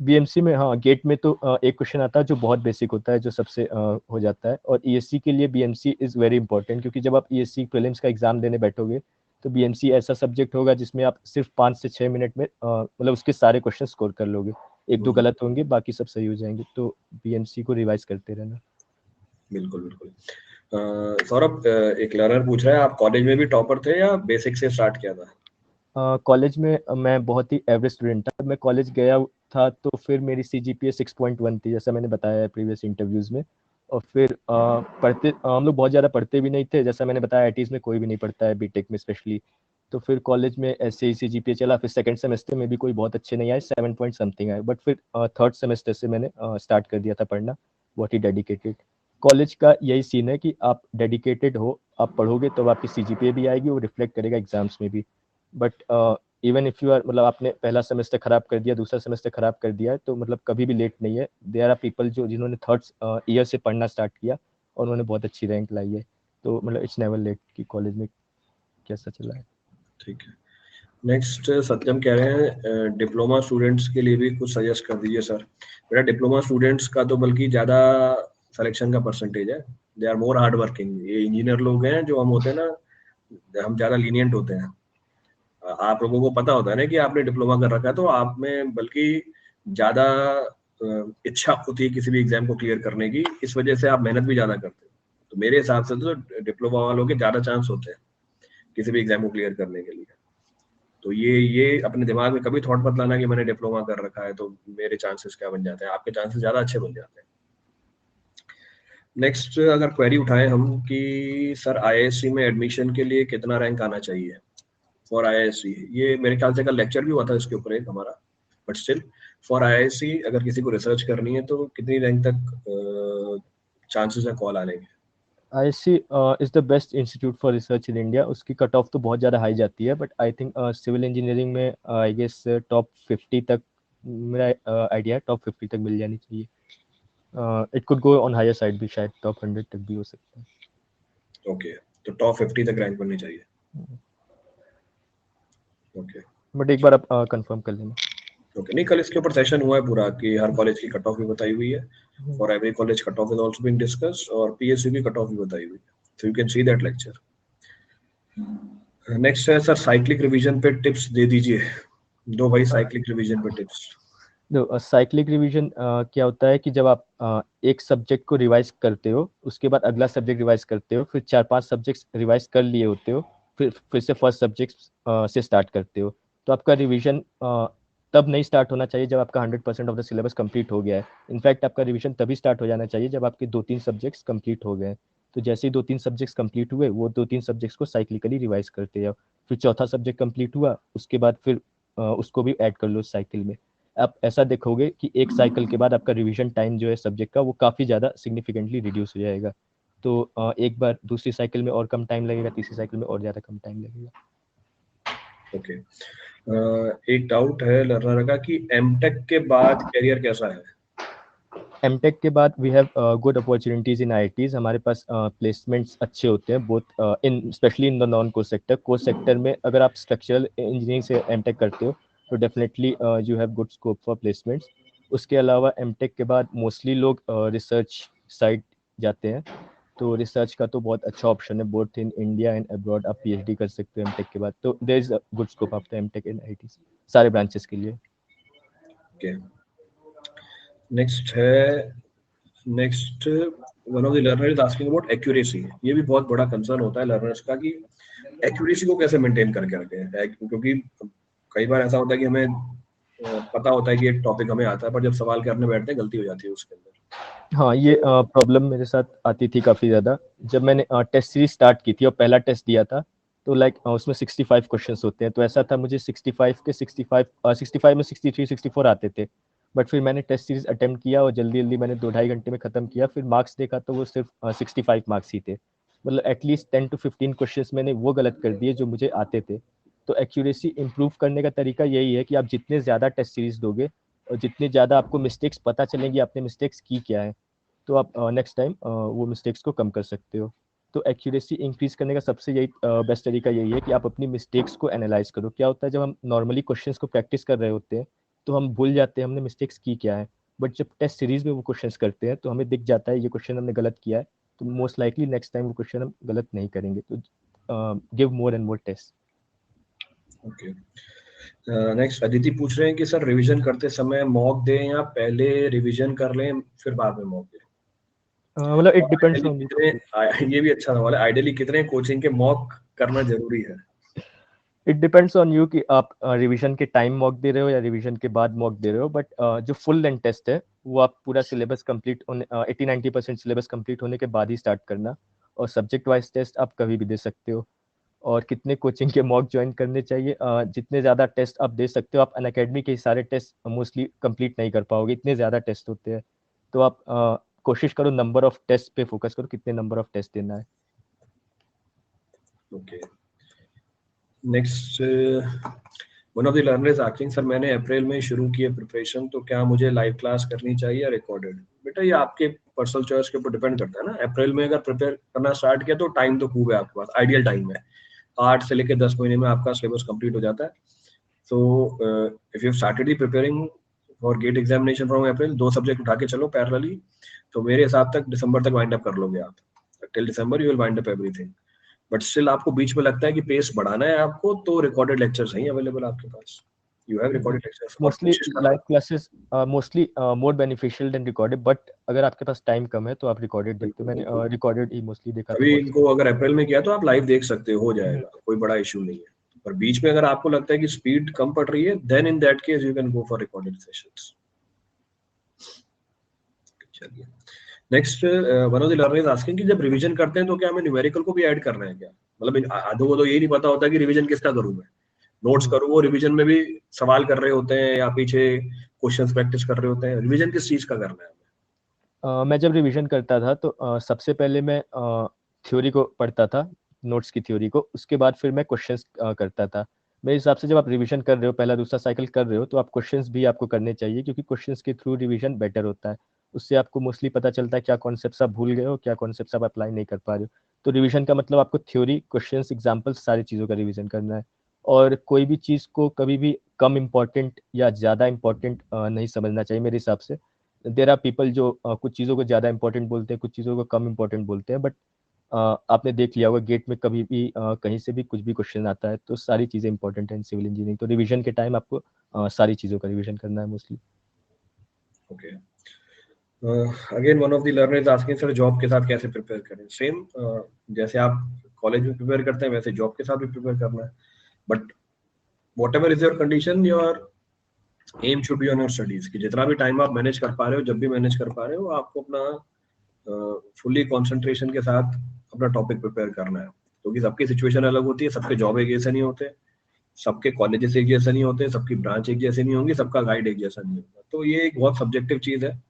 बीएमसी में हाँ, गेट में तो एक क्वेश्चन आता है जो बहुत बेसिक होता है, जो सबसे हो जाता है, और ईएससी के लिए बीएमसी इज वेरी इंपॉर्टेंट, क्योंकि जब आप ईएससी प्रीलिम्स का एग्जाम देने बैठोगे तो बीएमसी ऐसा सब्जेक्ट होगा जिसमें आप सिर्फ 5 से 6 मिनट में मतलब उसके सारे क्वेश्चन स्कोर कर लोगे। 1-2 गलत होंगे, बाकी सब सही हो जाएंगे, तो बीएमसी को रिवाइज करते रहना। बिल्कुल बिल्कुल। सौरभ, एक लर्नर पूछ रहा है, आप कॉलेज में भी टॉपर थे या बेसिक से स्टार्ट किया था? कॉलेज में मैं बहुत ही एवरेज स्टूडेंट था। मैं कॉलेज गया था तो फिर मेरी CGPA 6.1 थी, जैसा मैंने बताया है प्रीवियस इंटरव्यूज में। और फिर पढ़ते हम लोग बहुत ज़्यादा पढ़ते भी नहीं थे, जैसा मैंने बताया ITs में कोई भी नहीं पढ़ता है, बीटेक में स्पेशली। तो फिर कॉलेज में ऐसे ही CGPA चला, फिर सेकंड सेमेस्टर में भी कोई बहुत अच्छे नहीं आए, 7 पॉइंट समथिंग आए, बट फिर थर्ड सेमेस्टर से मैंने स्टार्ट कर दिया था पढ़ना, बहुत ही डेडिकेटेड। कॉलेज का यही सीन है कि आप डेडिकेटेड हो, आप पढ़ोगे तो आपकी CGPA भी आएगी, वो रिफ्लेक्ट करेगा एग्जाम्स में भी। But even if you are, मतलब आपने पहला सेमेस्टर खराब कर दिया, दूसरा सेमेस्टर खराब कर दिया है, तो मतलब कभी भी लेट नहीं है। देयर आर पीपल जो जिन्होंने थर्ड ईयर से पढ़ना स्टार्ट किया और उन्होंने बहुत अच्छी रैंक लाई है, तो मतलब इट्स नेवर लेट कि कॉलेज में कैसा चला है। ठीक है, नेक्स्ट सत्यम कह रहे हैं डिप्लोमा स्टूडेंट्स के लिए भी कुछ सजेस्ट कर दीजिए सर। बेटा डिप्लोमा स्टूडेंट्स का तो बल्कि ज़्यादा सिलेक्शन का परसेंटेज है, they are more hard working. ये इंजीनियर लोग हैं जो हम होते हैं ना, हम ज़्यादा लीनियंट होते हैं। आप लोगों को पता होता है ना कि आपने डिप्लोमा कर रखा है, तो आप में बल्कि ज़्यादा इच्छा होती है किसी भी एग्जाम को क्लियर करने की, इस वजह से आप मेहनत भी ज़्यादा करते हैं। तो मेरे हिसाब से तो डिप्लोमा वालों के ज़्यादा चांस होते हैं किसी भी एग्जाम को क्लियर करने के लिए। तो ये अपने दिमाग में कभी थॉट मत लाना कि मैंने डिप्लोमा कर रखा है तो मेरे चांसेस क्या बन जाते हैं, आपके चांसेस ज्यादा अच्छे बन जाते हैं। नेक्स्ट अगर क्वेरी उठाएं हम कि सर आईआईएससी में एडमिशन के लिए कितना रैंक आना चाहिए फॉर आईआईएससी, ये मेरे ख्याल से कल लेक्चर भी हुआ था इसके ऊपर एक हमारा, बट स्टिल फॉर आईआईएससी अगर किसी को रिसर्च करनी है तो कितनी रैंक तक चांसेस है कॉल आने के? IISc is the best institute for research in India. उसकी कट ऑफ तो बहुत ज़्यादा हाई जाती है, but I think civil engineering में आई गेस टॉप 50 तक, मेरा आइडिया है टॉप 50 तक मिल जानी चाहिए। It could go on higher side भी, शायद टॉप 100 तक भी हो सकता है। ओके, तो टॉप 50 तक रैंक बननी चाहिए। ओके, बट एक बार आप कंफर्म कर लेना। ओके, नहीं कल इसके ऊपर सेशन हुआ है पूरा कि हर कॉलेज की कट ऑफ भी बताई हुई है, for every college cut off is also being discussed, और पीएसयू की कट ऑफ भी बताई हुई है, so you can see that lecture. Next है सर साइक्लिक रिवीजन पे टिप्स दे दीजिए, दो भाई साइक्लिक रिवीजन पे टिप्स। साइक्लिक रिवीजन क्या होता है कि जब आप एक सब्जेक्ट को रिवाइज करते हो, उसके बाद अगला सब्जेक्ट रिवाइज करते हो, फिर 4-5 सब्जेक्ट्स रिवाइज कर लिए होते हो, फिर से फर्स्ट सब्जेक्ट से स्टार्ट करते हो, तो आपका रिवीजन तब नहीं स्टार्ट होना चाहिए जब आपका 100% ऑफ द सिलेबस कंप्लीट हो गया है। इनफैक्ट आपका रिवीजन तभी स्टार्ट हो जाना चाहिए जब आपके 2-3 सब्जेक्ट्स कंप्लीट हो गए। तो जैसे ही 2-3 सब्जेक्ट्स कंप्लीट हुए, वो 2-3 सब्जेक्ट्स को साइक्लिकली रिवाइज करते जाओ। फिर चौथा सब्जेक्ट कंप्लीट हुआ, उसके बाद फिर उसको भी ऐड कर लो साइकिल में। आप ऐसा देखोगे कि एक साइकिल के बाद आपका रिवीजन टाइम जो है सब्जेक्ट का, वो काफ़ी ज़्यादा सिग्निफिकेंटली रिड्यूस हो जाएगा। तो एक बार दूसरी साइकिल में और कम टाइम लगेगा, तीसरी साइकिल में और ज़्यादा कम टाइम लगेगा। ओके, एक डाउट है लर्नर का कि एमटेक के बाद करियर कैसा है? एमटेक के बाद we have good opportunities in IITs. हमारे पास प्लेसमेंट्स अच्छे होते हैं, both in specially in the non core sector. Core sector में अगर आप स्ट्रक्चरल इंजीनियरिंग से एमटेक करते हो तो definitely you have good scope for placements. उसके अलावा एमटेक के बाद मोस्टली लोग रिसर्च साइड जाते हैं, तो रिसर्च का तो बहुत अच्छा ऑप्शन है, both in India and abroad. आप पीएचडी कर सकते हो एमटेक के बाद, तो there is a good scope after MTech in IIT सारे ब्रांचेस के लिए। Okay, next one of the learner is asking about accuracy. ये भी बहुत बड़ा कंसर्न होता है लर्नर्स का कि एक्यूरेसी को कैसे मेंटेन करके रखें, क्योंकि कई बार ऐसा होता है कि हमें पता होता है कि एक टॉपिक हमें आता है, पर जब सवाल करने बैठते हैं गलती हो जाती है उसके अंदर। हाँ, ये प्रॉब्लम मेरे साथ आती थी काफ़ी ज़्यादा। जब मैंने टेस्ट सीरीज स्टार्ट की थी और पहला टेस्ट दिया था, तो लाइक उसमें 65 क्वेश्चंस होते हैं, तो ऐसा था मुझे 65 में 63 64 आते थे। बट फिर मैंने टेस्ट सीरीज अटेम्प्ट किया और जल्दी जल्दी मैंने 2-2.5 घंटे में ख़त्म किया। फिर मार्क्स देखा तो वो सिर्फ 65 मार्क्स ही थे। मतलब एटलीस्ट 10 to 15 क्वेश्चंस मैंने वो गलत कर दिए जो मुझे आते थे। तो एक्यूरेसी इंप्रूव करने का तरीका यही है कि आप जितने ज़्यादा टेस्ट सीरीज दोगे और जितने ज़्यादा आपको मिस्टेक्स पता चलेंगी आपने मिस्टेक्स की क्या है, तो आप नेक्स्ट टाइम वो मिस्टेक्स को कम कर सकते हो। तो एक्यूरेसी इंक्रीज करने का सबसे यही बेस्ट तरीका यही है कि आप अपनी मिस्टेक्स को एनालाइज करो। क्या होता है, जब हम नॉर्मली क्वेश्चंस को प्रैक्टिस कर रहे होते हैं तो हम भूल जाते हैं हमने मिस्टेक्स की क्या है, बट जब टेस्ट सीरीज में वो क्वेश्चंस करते हैं तो हमें दिख जाता है ये क्वेश्चन हमने गलत किया है, तो मोस्ट लाइकली नेक्स्ट टाइम वो क्वेश्चन हम गलत नहीं करेंगे। तो give more and more test. Okay, next Aditi पूछ रहे हैं कि सर रिवीजन करते समय मॉक दें या पहले रिवीजन कर लें फिर बाद में मॉक दें? मतलब इट डिपेंड्स आइडियली ऑन कितने, ये भी अच्छा सवाल है, आइडियली कितने कोचिंग के मॉक करना जरूरी है? इट डिपेंड्स ऑन यू कि आप रिवीजन के टाइम मॉक दे रहे हो या रिवीजन के बाद मॉक दे रहे हो। बट जो फुल लेंथ टेस्ट है वो आप पूरा सिलेबस कंप्लीट होने 80-90% सिलेबस कंप्लीट होने के बाद ही स्टार्ट करना। और सब्जेक्ट वाइज टेस्ट आप कभी भी दे सकते हो। और कितने कोचिंग के मॉक ज्वाइन करने चाहिए, जितने ज़्यादा टेस्ट आप दे सकते हो। आप अनअकैडमी के सारे टेस्ट मोस्टली कंप्लीट नहीं कर पाओगे, इतने ज़्यादा टेस्ट होते हैं। तो आप कोशिश करो नंबर ऑफ टेस्ट पे फोकस करो, कितने नंबर ऑफ टेस्ट देना है। Okay, next one of the learner is asking sir मैंने अप्रैल में शुरू की है प्रिपरेशन, तो क्या मुझे लाइव क्लास करनी चाहिए या रिकॉर्डेड? बेटा ये आपके पर्सनल चॉइस के ऊपर डिपेंड करता है ना। अप्रैल में अगर प्रिपेयर करना स्टार्ट किया तो टाइम तो खूब है आपके पास, आइडियल टाइम है। 8 से लेकर 10 महीने में आपका सिलेबस कंप्लीट हो जाता है। So if you started preparing for GATE examination from April, 2 subject उठा के चलो पैरेलली, तो मेरे हिसाब तक दिसंबर तक वाइंड अप कर लोगे आप। Till December you will wind up everything. But still आपको बीच में लगता है कि पेस बढ़ाना है आपको, तो रिकॉर्डेड लेक्चर्स हैं अवेलेबल आपके पास। यू हैव रिकॉर्डेड लेक्चर्स और मोस्टली कोशिश करना। Live classes mostly more beneficial than recorded, but अगर आपके पास टाइम कम है तो आप रिकॉर्डेड देखते हो। मैंने रिकॉर्डेड ही मोस्टली देखा था अभी बहुत। इनको अगर अप्रैल में किया तो आप लाइव देख सकते हो जाएगा, कोई बड़ा इशू नहीं है। पर बीच में अगर आपको लगता है कि स्पीड कम पड़ रही है, then in that case you can go for recorded sessions. चलिए, next one of the learner is asking कि जब रिवीजन करते हैं तो क्या हमें न्यूमेरिकल को भी ऐड करना है क्या? मतलब आधो को तो यही नहीं पता होता कि रिवीजन किसका करूं मैं, नोट्स करूं, वो रिवीजन में भी सवाल कर रहे होते हैं या पीछे क्वेश्चंस प्रैक्टिस कर रहे होते हैं। रिवीजन किस चीज का करना है? मैं जब रिवीजन करता था तो सबसे पहले मैं थ्योरी को पढ़ता था, नोट्स की थ्योरी को। उसके बाद फिर मैं क्वेश्चंस करता था। मेरे हिसाब से जब आप रिवीजन कर रहे हो, पहला दूसरा साइकिल कर रहे हो, तो आप क्वेश्चंस भी आपको करने चाहिए, क्योंकि क्वेश्चंस के थ्रू रिवीजन बेटर होता है। उससे आपको मोस्टली पता चलता है क्या कॉन्सेप्ट्स आप भूल गए हो, क्या कॉन्सेप्ट्स आप अप्लाई नहीं कर पा रहे हो। तो रिवीजन का मतलब आपको थ्योरी, क्वेश्चंस, एग्जाम्पल्स, सारी चीज़ों का रिवीजन करना है। और कोई भी चीज़ को कभी भी कम इम्पोर्टेंट या ज़्यादा इम्पोर्टेंट नहीं समझना चाहिए मेरे हिसाब से। देर आर पीपल जो कुछ चीज़ों को ज़्यादा इंपॉर्टेंट बोलते हैं, कुछ चीज़ों को कम इंपॉर्टेंट बोलते हैं। बट आपने देख लिया होगा गेट में कभी भी कहीं से भी कुछ भी क्वेश्चन आता है, तो सारी चीज़ें इंपॉर्टेंट हैं सिविल इंजीनियरिंग। तो रिवीजन के टाइम आपको सारी चीज़ों का रिवीजन करना है mostly. Okay, again one of the learner is asking sir job के साथ कैसे प्रिपेयर करें? सेम जैसे आप कॉलेज में प्रिपेयर करते हैं वैसे जॉब के साथ भी प्रिपेयर करना है। But whatever is your condition, your aim should be on your studies, कि जितना भी टाइम आप मैनेज कर पा रहे हो, जब भी मैनेज कर पा रहे हो, आपको अपना फुल्ली कंसंट्रेशन के साथ अपना टॉपिक प्रिपेयर करना है। क्योंकि सबकी सिचुएशन अलग होती है, सबके जॉब एक जैसे नहीं होते, सबके कॉलेजेस एक जैसे नहीं होते, सबकी ब्रांच एक जैसे नहीं होंगी, सबका गाइड एक जैसा नहीं होगा। तो ये एक बहुत सब्जेक्टिव चीज है।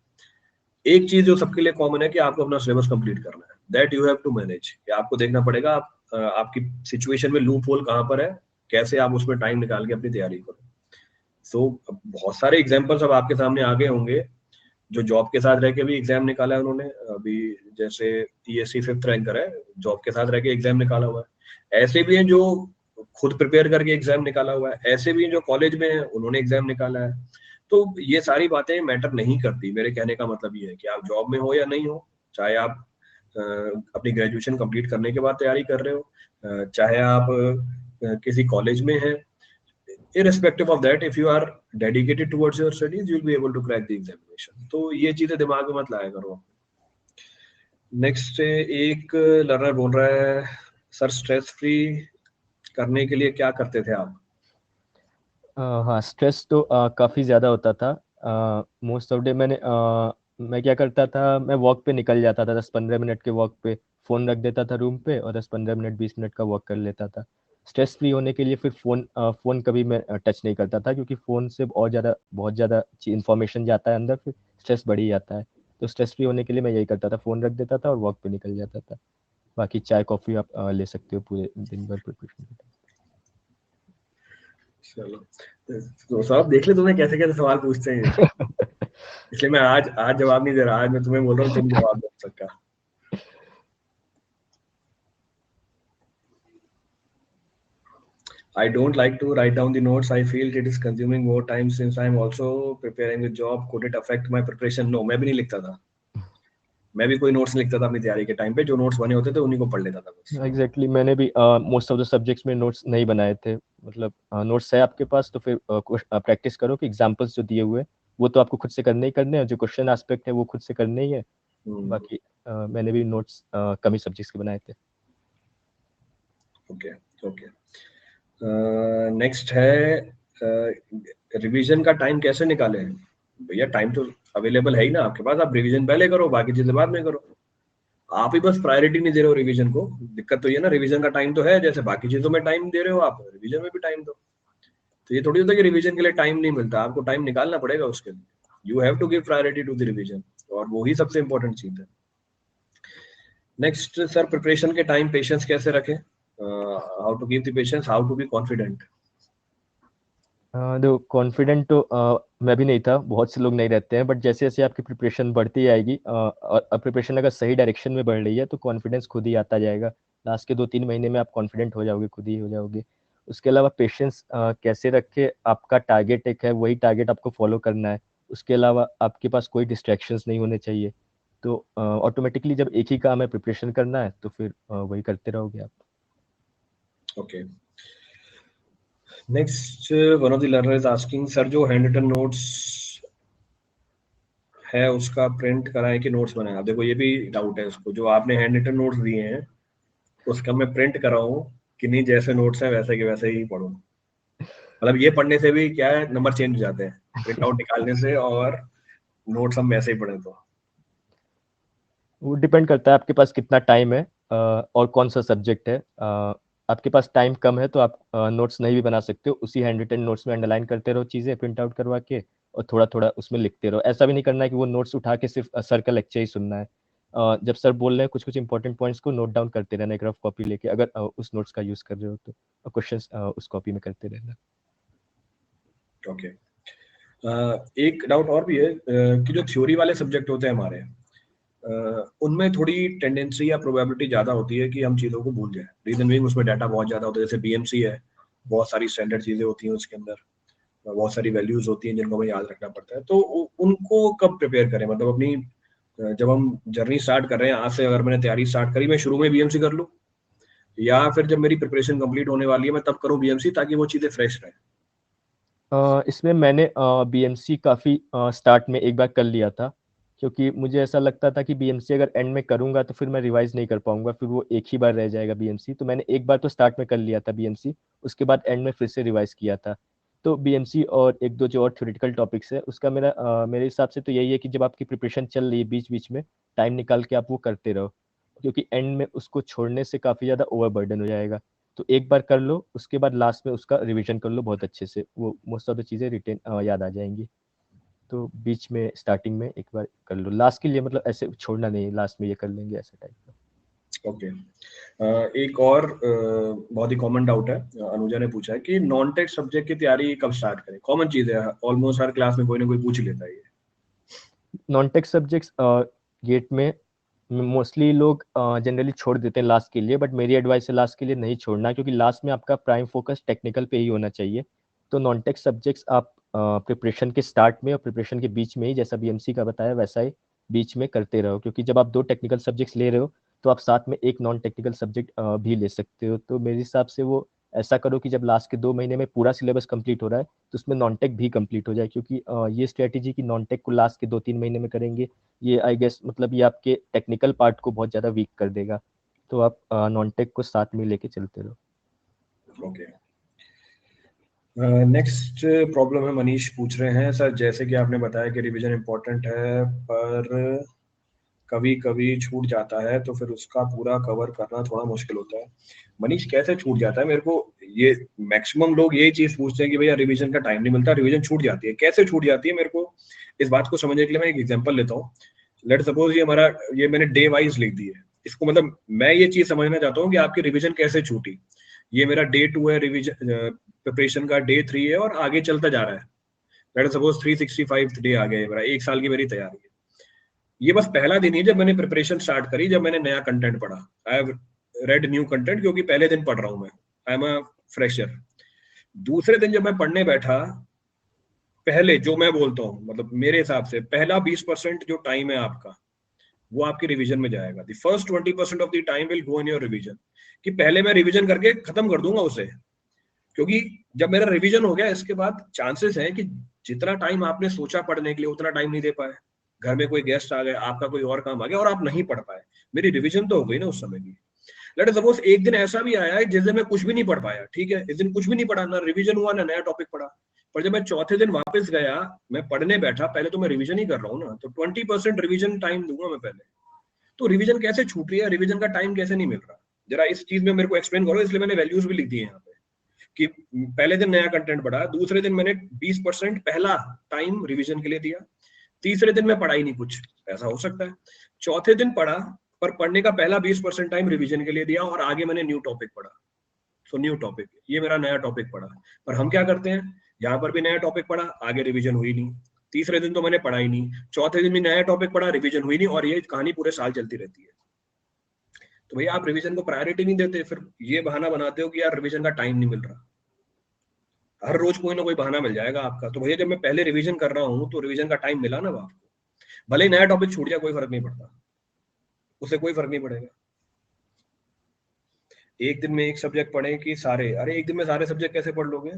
एक चीज जो सबके लिए कॉमन है कि आपको अपना सिलेबस कंप्लीट करना है, that you have to manage. आपको देखना पड़ेगा आप आपकी सिचुएशन में लूप होल कहाँ पर है, कैसे आप उसमें टाइम निकाल के अपनी तैयारी करो। सो बहुत सारे एग्जांपल्स अब आपके सामने आ गए होंगे जो जॉब के साथ रह के भी एग्जाम निकाला है उन्होंने। अभी जैसे टीएससी 5th रैंकर है, जॉब के साथ रह के एग्जाम निकाला हुआ है। ऐसे भी हैं जो खुद प्रिपेयर करके एग्जाम निकाला हुआ है, ऐसे भी हैं जो कॉलेज में है उन्होंने एग्जाम निकाला है। तो ये सारी बातें मैटर नहीं करती। मेरे कहने का मतलब ये है कि आप जॉब में हो या नहीं हो, चाहे आप अपनी ग्रेजुएशन कंप्लीट करने के बाद तैयारी कर रहे हो, चाहे आप किसी कॉलेज में हैं, irrespective of that, if you are dedicated towards your studies, you will be able to crack the examination. तो ये चीजें दिमाग में मत लाया करो। नेक्स्ट एक लर्नर बोल रहा है, सर स्ट्रेस फ्री करने के लिए क्या करते थे आप? हाँ, स्ट्रेस तो काफ़ी ज़्यादा होता था। मोस्ट ऑफ डे मैं क्या करता था, मैं वॉक पे निकल जाता था, 10-15 मिनट के वॉक पे फ़ोन रख देता था रूम पे और 10-15 मिनट 20 मिनट का वॉक कर लेता था। स्ट्रेस फ्री होने के लिए फिर फ़ोन कभी मैं टच नहीं करता था, क्योंकि फ़ोन से बहुत ज़्यादा इन्फॉर्मेशन जाता है अंदर, फिर स्ट्रेस बढ़ ही जाता है। तो स्ट्रेस फ्री होने के लिए मैं यही करता था, फ़ोन रख देता था और वॉक पे निकल जाता था। बाकी चाय कॉफ़ी आप ले सकते हो पूरे दिन भर प्रिपरेशन के टाइम। चलो तो साहब देख ले तुम्हें कैसे कैसे सवाल पूछते हैं, इसलिए मैं आज जवाब नहीं दे रहा, आज मैं तुम्हें बोल रहा हूँ तुम जवाब दो सबका। I don't like to write down the notes. I feel it is consuming more time since I am also preparing the job. Could it affect my preparation? No, मैं भी नहीं लिखता था। मैं भी कोई नोट्स लिखता था अपनी तैयारी के टाइम पे, जो नोट्स बने होते थे उन्हीं को पढ़ लेता था बस। एग्जैक्टली मैंने भी मोस्ट ऑफ द सब्जेक्ट्स में नोट्स नहीं बनाए थे। मतलब नोट्स है आपके पास तो फिर प्रैक्टिस करो कि एग्जांपल्स जो दिए हुए वो तो आपको खुद से करने ही करने हैं, जो क्वेश्चन एस्पेक्ट है वो खुद से करने ही है। बाकी मैंने भी नोट्स कम ही सब्जेक्ट्स के बनाए थे। ओके ओके, नेक्स्ट है रिवीजन का टाइम कैसे निकालें? भैया टाइम तो अवेलेबल है ही ना आपके पास, आप रिवीजन पहले करो, बाकी चीजें बाद में करो। आप ही बस प्रायोरिटी नहीं दे रहे हो रिवीजन को, दिक्कत तो ये ना, रिवीजन का टाइम तो है, जैसे बाकी चीजों में टाइम दे रहे हो आप, रिवीजन में भी टाइम दो। तो ये थोड़ी होता है कि रिवीजन के लिए टाइम नहीं मिलता, आपको टाइम निकालना पड़ेगा उसके लिए। You have to give priority to the revision, और वो ही सबसे इंपॉर्टेंट चीज है। नेक्स्ट सर, प्रिपरेशन के टाइम पेशेंस कैसे रखें? How to give the patience, how to be confident? देखो कॉन्फिडेंट तो मैं भी नहीं था, बहुत से लोग नहीं रहते हैं, बट जैसे जैसे आपकी प्रिपरेशन बढ़ती आएगी और प्रिपरेशन अगर सही डायरेक्शन में बढ़ रही है तो कॉन्फिडेंस खुद ही आता जाएगा। लास्ट के 2-3 महीने में आप कॉन्फिडेंट हो जाओगे, खुद ही हो जाओगे। उसके अलावा पेशेंस कैसे रखे, आपका टारगेट एक है, वही टारगेट आपको फॉलो करना है। उसके अलावा आपके पास कोई डिस्ट्रैक्शंस नहीं होने चाहिए। तो ऑटोमेटिकली जब एक ही काम है प्रिपरेशन करना है तो फिर वही करते रहोगे आप। Okay, next one of the learner is asking, sir जो हैंड रिटन नोट्स है उसका प्रिंट कराएं कि नोट्स बनाएं? आप देखो ये भी डाउट है इसको, जो आपने हैंड रिटन नोट्स दिए हैं उसका मैं प्रिंट कराऊं कि नहीं, जैसे नोट्स हैं वैसे के वैसे ही पढ़ूं? मतलब ये पढ़ने से भी क्या है, नंबर चेंज हो जाते हैं प्रिंट आउट निकालने से, और नोट्स हम वैसे ही पढ़े तो। वो डिपेंड करता है आपके पास कितना टाइम है और कौन सा सब्जेक्ट है। आपके पास टाइम कम है तो आप नोट्स नहीं भी बना सकते हो, उसी हैंड रिटन नोट्स में अंडरलाइन करते रहो चीज़ें प्रिंट आउट करवा के, और थोड़ा थोड़ा उसमें लिखते रहो। ऐसा भी नहीं करना है कि वो नोट्स उठा के सिर्फ सर का लेक्चर ही सुनना है। जब सर बोल रहे हैं कुछ कुछ इंपॉर्टेंट पॉइंट्स को नोट डाउन करते रहना एक रफ कॉपी लेके, अगर उस नोट्स का यूज़ कर रहे हो तो क्वेश्चन उस कॉपी में करते रहना। ओके, एक डाउट और भी है कि जो थ्योरी वाले सब्जेक्ट होते हैं हमारे, उनमें थोड़ी टेंडेंसी या प्रोबेबिलिटी ज्यादा होती है कि हम चीजों को भूल जाए। रीजन बीइंग उसमें डाटा बहुत ज्यादा होता है, जैसे बीएमसी है, बहुत सारी स्टैंडर्ड चीजें होती हैं उसके अंदर, बहुत सारी वैल्यूज होती हैं जिनको हमें याद रखना पड़ता है। तो उनको कब प्रिपेयर करें? मतलब अपनी जब हम जर्नी स्टार्ट कर रहे हैं, आज से अगर मैंने तैयारी स्टार्ट करी, मैं शुरू में बीएमसी कर लूं, या फिर जब मेरी प्रिपरेशन कंप्लीट होने वाली है मैं तब करूं बीएमसी, ताकि वो चीजें फ्रेश रहे? इसमें मैंने बीएमसी काफ़ी स्टार्ट में एक बार कर लिया था, क्योंकि मुझे ऐसा लगता था कि बीएमसी अगर एंड में करूँगा तो फिर मैं रिवाइज़ नहीं कर पाऊँगा, फिर वो एक ही बार रह जाएगा बीएमसी। तो मैंने एक बार तो स्टार्ट में कर लिया था बीएमसी, उसके बाद एंड में फिर से रिवाइज़ किया था। तो बीएमसी और 1-2 जो और थ्योरेटिकल टॉपिक्स है उसका मेरे हिसाब से तो यही है कि जब आपकी प्रिपरेशन चल रही है बीच-बीच में टाइम निकाल के आप वो करते रहो, क्योंकि एंड में उसको छोड़ने से काफ़ी ज़्यादा ओवरबर्डन हो जाएगा। तो एक बार कर लो, उसके बाद लास्ट में उसका रिवीजन कर लो बहुत अच्छे से, वो मोस्ट ऑफ द चीज़ें रिटेन याद आ जाएंगी। तो बीच में स्टार्टिंग में एक बार कर लो, लास्ट के लिए मतलब ऐसे छोड़ना नहीं, लास्ट में ये कर लेंगे ऐसा टाइप का। ओके, एक और बहुत ही कॉमन डाउट है, अनुजा ने पूछा है कि नॉन टेक्स्ट सब्जेक्ट की तैयारी कब स्टार्ट करें? कॉमन चीज है, ऑलमोस्ट हर क्लास में कोई ना कोई पूछ ही लेता है ये। नॉन टेक सब्जेक्ट्स गेट में मोस्टली लोग जनरली छोड़ देते हैं लास्ट के लिए, बट मेरी एडवाइस है लास्ट के लिए नहीं छोड़ना, क्योंकि लास्ट में आपका प्राइम फोकस टेक्निकल पे ही होना चाहिए। तो नॉन टेक सब्जेक्ट्स आप प्रिपरेशन के स्टार्ट में और प्रिपरेशन के बीच में ही, जैसा बीएमसी का बताया वैसा ही बीच में करते रहो, क्योंकि जब आप 2 टेक्निकल सब्जेक्ट्स ले रहे हो तो आप साथ में एक नॉन टेक्निकल सब्जेक्ट भी ले सकते हो। तो मेरे हिसाब से वो ऐसा करो कि जब लास्ट के 2 महीने में पूरा सिलेबस कंप्लीट हो रहा है तो उसमें नॉन टेक भी कंप्लीट हो जाए, क्योंकि ये स्ट्रेटेजी कि नॉन टेक को लास्ट के 2-3 महीने में करेंगे, ये आई गेस मतलब ये आपके टेक्निकल पार्ट को बहुत ज़्यादा वीक कर देगा। तो आप नॉन टेक को साथ में लेके चलते रहो। ओके, नेक्स्ट प्रॉब्लम है, मनीष पूछ रहे हैं सर, जैसे कि आपने बताया कि रिवीजन इंपॉर्टेंट है पर कभी कभी छूट जाता है तो फिर उसका पूरा कवर करना थोड़ा मुश्किल होता है। मनीष कैसे छूट जाता है, मेरे को ये मैक्सिमम लोग यही चीज पूछते हैं कि भैया रिवीजन का टाइम नहीं मिलता, रिवीजन छूट जाती है, कैसे छूट जाती है? मेरे को इस बात को समझने के लिए मैं एक एग्जांपल लेता हूँ। लेट सपोज ये मैंने डे वाइज लिख दी है, इसको मतलब मैं ये चीज समझना चाहता हूँ कि आपकी रिवीजन कैसे छूटी। ये मेरा डे 2 है रिवीजन प्रिपरेशन का, डे 3 है और आगे चलता जा रहा है। लेट सपोज 365 डे आ गया मेरा, 1 साल की मेरी तैयारी है। ये बस पहला दिन ही जब मैंने प्रिपरेशन स्टार्ट करी, जब मैंने नया कंटेंट पढ़ा, I have read new content, क्योंकि पहले दिन पढ़ रहा हूं मैं, आई एम अ फ्रेशर। दूसरे दिन जब मैं पढ़ने बैठा, पहले जो मैं बोलता हूँ मतलब मेरे हिसाब से पहला 20% जो टाइम है आपका वो आपके रिवीजन में जाएगा। The first 20% of the time will go in your revision, कि पहले मैं रिवीजन करके खत्म कर दूंगा उसे, क्योंकि जब मेरा रिवीजन हो गया इसके बाद चांसेस है कि जितना टाइम आपने सोचा पढ़ने के लिए उतना टाइम नहीं दे पाए, घर में कोई गेस्ट आ गए, आपका कोई और काम आ गया और आप नहीं पढ़ पाए। मेरी रिवीजन तो हो गई ना उस समय की। लेट सपोज एक दिन ऐसा भी आया है जिस दिन मैं कुछ भी नहीं पढ़ पाया, ठीक है, इस दिन कुछ भी नहीं पढ़ा, ना रिवीजन हुआ ना नया टॉपिक पढ़ा, पर जब मैं चौथे दिन वापस गया, मैं पढ़ने बैठा, पहले तो मैं रिवीजन ही कर रहा हूँ ना, तो 20% रिवीजन टाइम दूंगा मैं पहले। तो रिवीजन कैसे छूट रही है, रिवीजन का टाइम कैसे नहीं मिल रहा, जरा इस चीज में मेरे को एक्सप्लेन करो। इसलिए मैंने वैल्यूज भी लिख दी है यहाँ पे कि पहले दिन नया कंटेंट पढ़ा, दूसरे दिन मैंने 20% पहला टाइम रिवीजन के लिए दिया, तीसरे दिन मैं पढ़ा ही नहीं कुछ, ऐसा हो सकता है। चौथे दिन पढ़ा पर पढ़ने का पहला 20% टाइम रिवीजन के लिए दिया और आगे मैंने न्यू टॉपिक पढ़ा। सो न्यू टॉपिक, ये मेरा नया टॉपिक पढ़ा। पर हम क्या करते हैं, यहाँ पर भी नया टॉपिक पढ़ा, आगे रिवीजन हुई नहीं, तीसरे दिन तो मैंने पढ़ा ही नहीं, चौथे दिन भी नया टॉपिक पढ़ा, रिवीजन हुई नहीं, और ये कहानी पूरे साल चलती रहती है। तो भैया आप रिवीजन को प्रायोरिटी नहीं देते, फिर ये बहाना बनाते हो कि यार रिवीजन का टाइम नहीं मिल रहा। हर रोज कोई ना कोई बहाना मिल जाएगा आपका। तो भैया जब मैं पहले रिवीजन कर रहा हूँ तो रिवीजन का टाइम मिला ना आपको, भले ही नया टॉपिक छूट जाए कोई फर्क नहीं पड़ता, उससे कोई फर्क नहीं पड़ेगा। एक दिन में एक सब्जेक्ट पढ़े कि सारे, अरे एक दिन में सारे सब्जेक्ट कैसे पढ़ लोगे?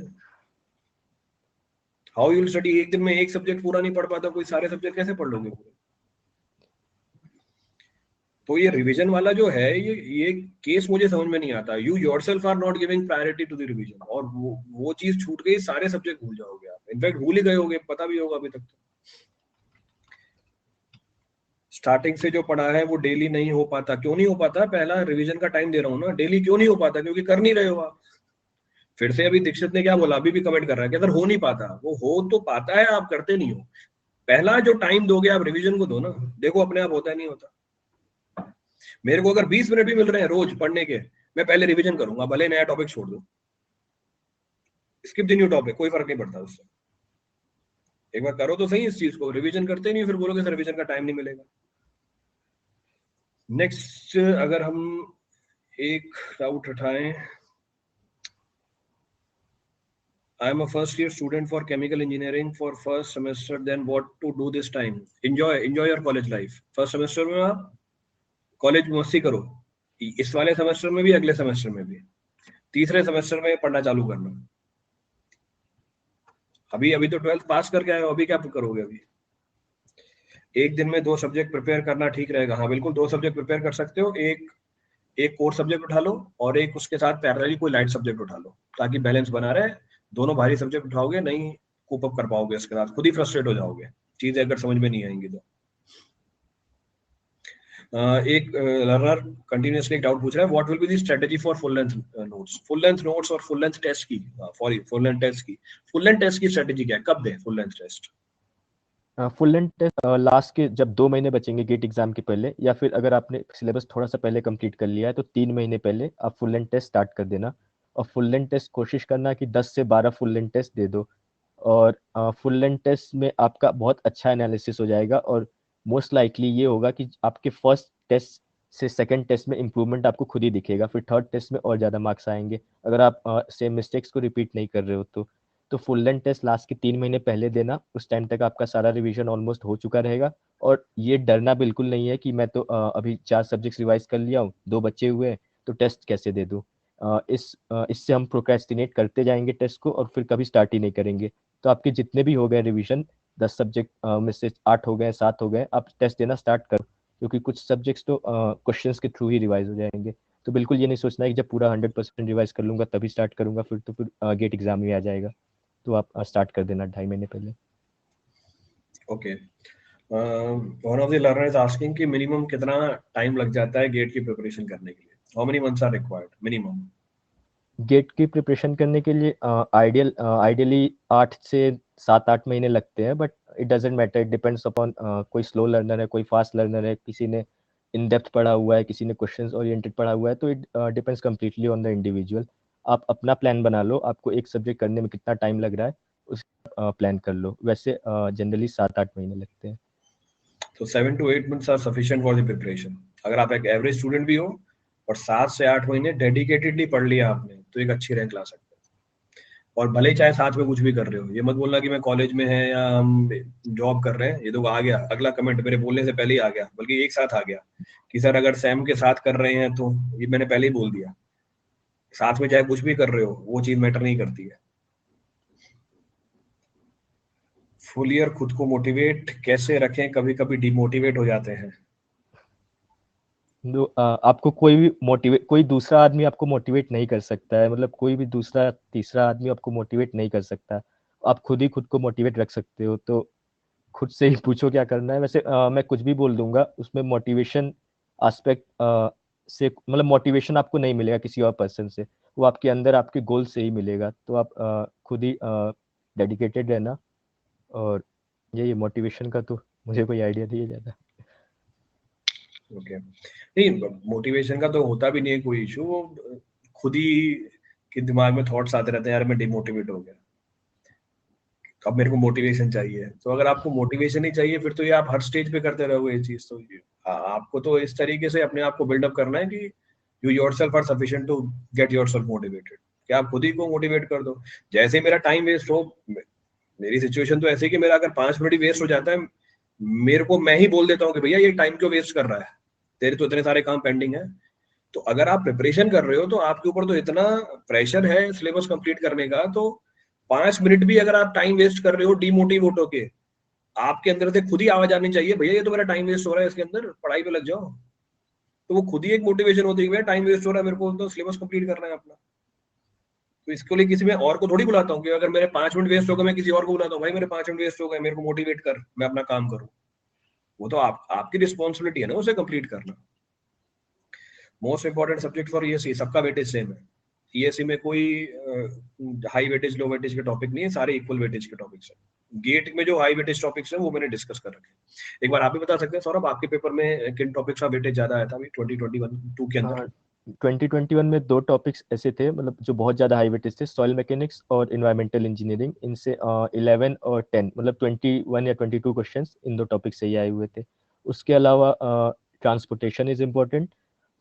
How you will study? एक दिन में एक सब्जेक्ट पूरा नहीं पढ़ पाता कोई, सारे सब्जेक्ट कैसे पढ़ लोगे पूरे? तो ये रिवीजन वाला जो है, ये केस मुझे समझ में नहीं आता। You yourself are not giving priority to the revision, और वो चीज छूट गई, सारे सब्जेक्ट भूल जाओगे आप, इनफैक्ट भूल ही गए होगे, पता भी होगा अभी तक तो। स्टार्टिंग से जो पढ़ा है वो डेली नहीं हो पाता, क्यों नहीं हो पाता? पहला रिवीजन का टाइम दे रहा हूँ ना, डेली क्यों नहीं हो पाता? क्योंकि कर नहीं रहे हो आप। फिर से अभी दीक्षित ने क्या बोला, अभी भी कमेंट कर रहा है कि अगर हो नहीं पाता, वो हो तो पाता है, आप करते नहीं हो। पहला जो टाइम दोगे आप रिवीजन को दो ना, देखो अपने आप होता है नहीं होता। मेरे को अगर 20 मिनट भी मिल रहे हैं रोज पढ़ने के, मैं पहले रिवीजन करूंगा, भले नया टॉपिक छोड़ दूं, स्किप द न्यू टॉपिक, कोई फर्क नहीं पड़ता उससे। एक बार करो तो सही इस चीज को, रिवीजन करते नहीं फिर बोलोगे सर रिवीजन का टाइम नहीं मिलेगा। नेक्स्ट अगर हम एक डाउट उठाएं, I am a first year student for chemical engineering for first semester, then what to do this time? Enjoy your college life. First semester में आप कॉलेज मस्ती करो, इस वाले सेमेस्टर में भी, अगले सेमेस्टर में भी, तीसरे सेमेस्टर में पढ़ना चालू करना। अभी तो 12th पास करके आए हो, अभी क्या करोगे? अभी एक दिन में 2 सब्जेक्ट प्रिपेयर करना ठीक रहेगा? हाँ बिल्कुल, 2 सब्जेक्ट प्रिपेयर कर सकते हो, एक कोर सब्जेक्ट उठा लो और एक उसके साथ पैरेलली कोई लाइट सब्जेक्ट उठा लो, ताकि बैलेंस बना रहे। दोनों भारी सब्जेक्ट उठाओगे नहीं कोप अप कर पाओगे, इसके साथ खुद ही फ्रस्ट्रेट हो जाओगे, चीजें अगर समझ में नहीं आएंगी तो। एक लर्नर कंटिन्यूअसली एक डाउट पूछ रहा है, what will be the strategy for full length notes? Full length notes और फुल लेंथ टेस्ट की, फुल लेंथ टेस्ट की स्ट्रेटजी क्या है, कब दें full length test? Full length test last के जब 2 महीने बचेंगे गेट एग्जाम के पहले, या फिर अगर आपने सिलेबस थोड़ा सा पहले कंप्लीट कर लिया है तो 3 महीने पहले आप फुल लेंथ टेस्ट स्टार्ट कर देना। और फुल लेंथ टेस्ट कोशिश करना कि 10 से 12 फुल लेंथ टेस्ट दे दो। और फुल लेंथ टेस्ट में आपका बहुत अच्छा एनालिसिस हो जाएगा, और मोस्ट लाइकली ये होगा कि आपके फर्स्ट टेस्ट से सेकंड टेस्ट में इंप्रूवमेंट आपको खुद ही दिखेगा, फिर थर्ड टेस्ट में और ज़्यादा मार्क्स आएंगे अगर आप सेम मिस्टेक्स को रिपीट नहीं कर रहे हो तो। तो फुल लेंथ टेस्ट लास्ट के 3 महीने पहले देना, उस टाइम तक आपका सारा रिवीजन ऑलमोस्ट हो चुका रहेगा। और ये डरना बिल्कुल नहीं है कि मैं तो अभी 4 सब्जेक्ट्स रिवाइज कर लिया हूँ, 2 बच्चे हुए हैं, तो टेस्ट कैसे दे दूँ। इससे हम प्रोक्रेस्टिनेट करते जाएंगे टेस्ट को और फिर कभी स्टार्ट ही नहीं करेंगे। तो आपके जितने भी हो गए रिवीजन, 10 सब्जेक्ट में से 8 हो गए, 7 हो गए, आप टेस्ट देना स्टार्ट करो, क्योंकि कुछ सब्जेक्ट्स तो क्वेश्चंस के थ्रू ही रिवाइज हो जाएंगे। तो बिल्कुल ये नहीं सोचना है कि जब पूरा 100% रिवाइज कर लूंगा तभी स्टार्ट करूंगा, फिर गेट एग्जाम में आ जाएगा। तो आप स्टार्ट कर देना 2.5 महीने पहले। Okay, one of the learner is asking कि मिनिमम कितना टाइम लग जाता है गेट की प्रिपरेशन करने के लिए, how many months are required minimum? GATE की प्रिपरेशन करने के लिए आइडियली 8 से 7-8 महीने लगते हैं, but it doesn't matter, it depends upon कोई स्लो लर्नर है, कोई फास्ट लर्नर है, किसी ने इन डेप्थ पढ़ा हुआ है, किसी ने क्वेश्चंस ओरिएंटेड पढ़ा हुआ है, तो it depends completely on the individual. आप अपना प्लान बना लो, आपको एक सब्जेक्ट करने में कितना टाइम लग रहा है उस प्लान कर लो। वैसे जनरली 7-8 महीने लगते हैं। तो 7 to 8 months are sufficient for the preparation. अगर आप एक एवरेज स्टूडेंट भी हो और 7 से 8 महीने डेडिकेटेडली पढ़ लिया आपने, तो एक अच्छी रैंक ला सकते हैं। और भले ही चाहे साथ में कुछ भी कर रहे हो, ये मत बोलना कि मैं कॉलेज में है या हम जॉब कर रहे हैं। ये तो आ गया अगला कमेंट, मेरे बोलने से पहले ही आ गया, बल्कि एक साथ आ गया कि सर अगर सैम के साथ कर रहे हैं तो, ये मैंने पहले ही बोल दिया, साथ में चाहे कुछ भी कर रहे हो वो चीज मैटर नहीं करती है। फुल ईयर खुद को मोटिवेट कैसे रखें, कभी कभी डिमोटिवेट हो जाते हैं। आपको कोई दूसरा आदमी आपको मोटिवेट नहीं कर सकता है, मतलब कोई भी दूसरा तीसरा आदमी आपको मोटिवेट नहीं कर सकता। आप खुद ही खुद को मोटिवेट रख सकते हो, तो खुद से ही पूछो क्या करना है। वैसे मैं कुछ भी बोल दूंगा, उसमें मोटिवेशन एस्पेक्ट से, मतलब मोटिवेशन आपको नहीं मिलेगा किसी और पर्सन से, वो आपके अंदर आपके गोल से ही मिलेगा। तो आप खुद ही डेडिकेटेड रहना। और यही मोटिवेशन का तो मुझे कोई आइडिया नहीं है ज़्यादा। ओके, नहीं मोटिवेशन का तो होता भी नहीं है कोई इशू, वो खुद ही के दिमाग में थॉट्स आते रहते हैं, यार मैं डिमोटिवेट हो गया, अब मेरे को मोटिवेशन चाहिए। तो अगर आपको मोटिवेशन ही चाहिए फिर तो ये आप हर स्टेज पे करते रहोगे ये चीज। तो आपको तो इस तरीके से अपने आप को बिल्डअप करना है कि you yourself are sufficient to get yourself motivated, कि आप खुद ही को मोटिवेट कर दो। जैसे मेरा टाइम वेस्ट हो, मेरी सिचुएशन तो ऐसी कि मेरा अगर 5 मिनट ही वेस्ट हो जाता है, मेरे को मैं ही बोल देता हूँ कि भैया ये टाइम क्यों वेस्ट कर रहा है, तेरे तो इतने सारे काम पेंडिंग है। तो अगर आप प्रिपरेशन कर रहे हो तो आपके ऊपर तो इतना प्रेशर है सिलेबस कंप्लीट करने का, तो 5 मिनट भी अगर आप टाइम वेस्ट कर रहे हो डिमोटिवेट होके, आपके अंदर से खुद ही आवाज आनी चाहिए, भैया ये तो मेरा टाइम वेस्ट हो रहा है, इसके अंदर पढ़ाई पे लग जाओ। तो वो खुद ही एक मोटिवेशन होती है, भैया टाइम वेस्ट हो रहा है, मेरे को तो सिलेबस कंप्लीट करना है अपना। तो इसके लिए किसी में और को थोड़ी बुलाता हूँ कि अगर मेरे 5 मिनट वेस्ट हो गए मैं किसी और को बुलाता हूँ, भाई मेरे 5 मिनट वेस्ट हो गए, मेरे को मोटिवेट कर, मैं अपना काम करूँ। वो तो आपकी रिस्पॉन्सिबिलिटी है ना उसे कंप्लीट करना। Most important subject for ESC, सबका वेटेज सेम है। ईएससी में कोई हाई वेटेज लो वेटेज के टॉपिक नहीं है, सारे इक्वल वेटेज के टॉपिक्स हैं। गेट में जो हाई वेटेज टॉपिक्स हैं वो मैंने डिस्कस कर रखे। एक बार आप भी बता सकते हैं सौरभ, आपके पेपर में किन टॉपिक्स का वेटेज ज्यादा आया था अभी 2021 के अंदर? 2021 में 2 टॉपिक्स ऐसे थे, मतलब जो बहुत ज़्यादा हाई वेटेज थे, सॉइल मैकेनिक्स और इन्वायरमेंटल इंजीनियरिंग। इनसे 11 और 10, मतलब 21 या 22 क्वेश्चंस इन 2 टॉपिक से ही आए हुए थे। उसके अलावा ट्रांसपोर्टेशन इज इम्पोर्टेंट,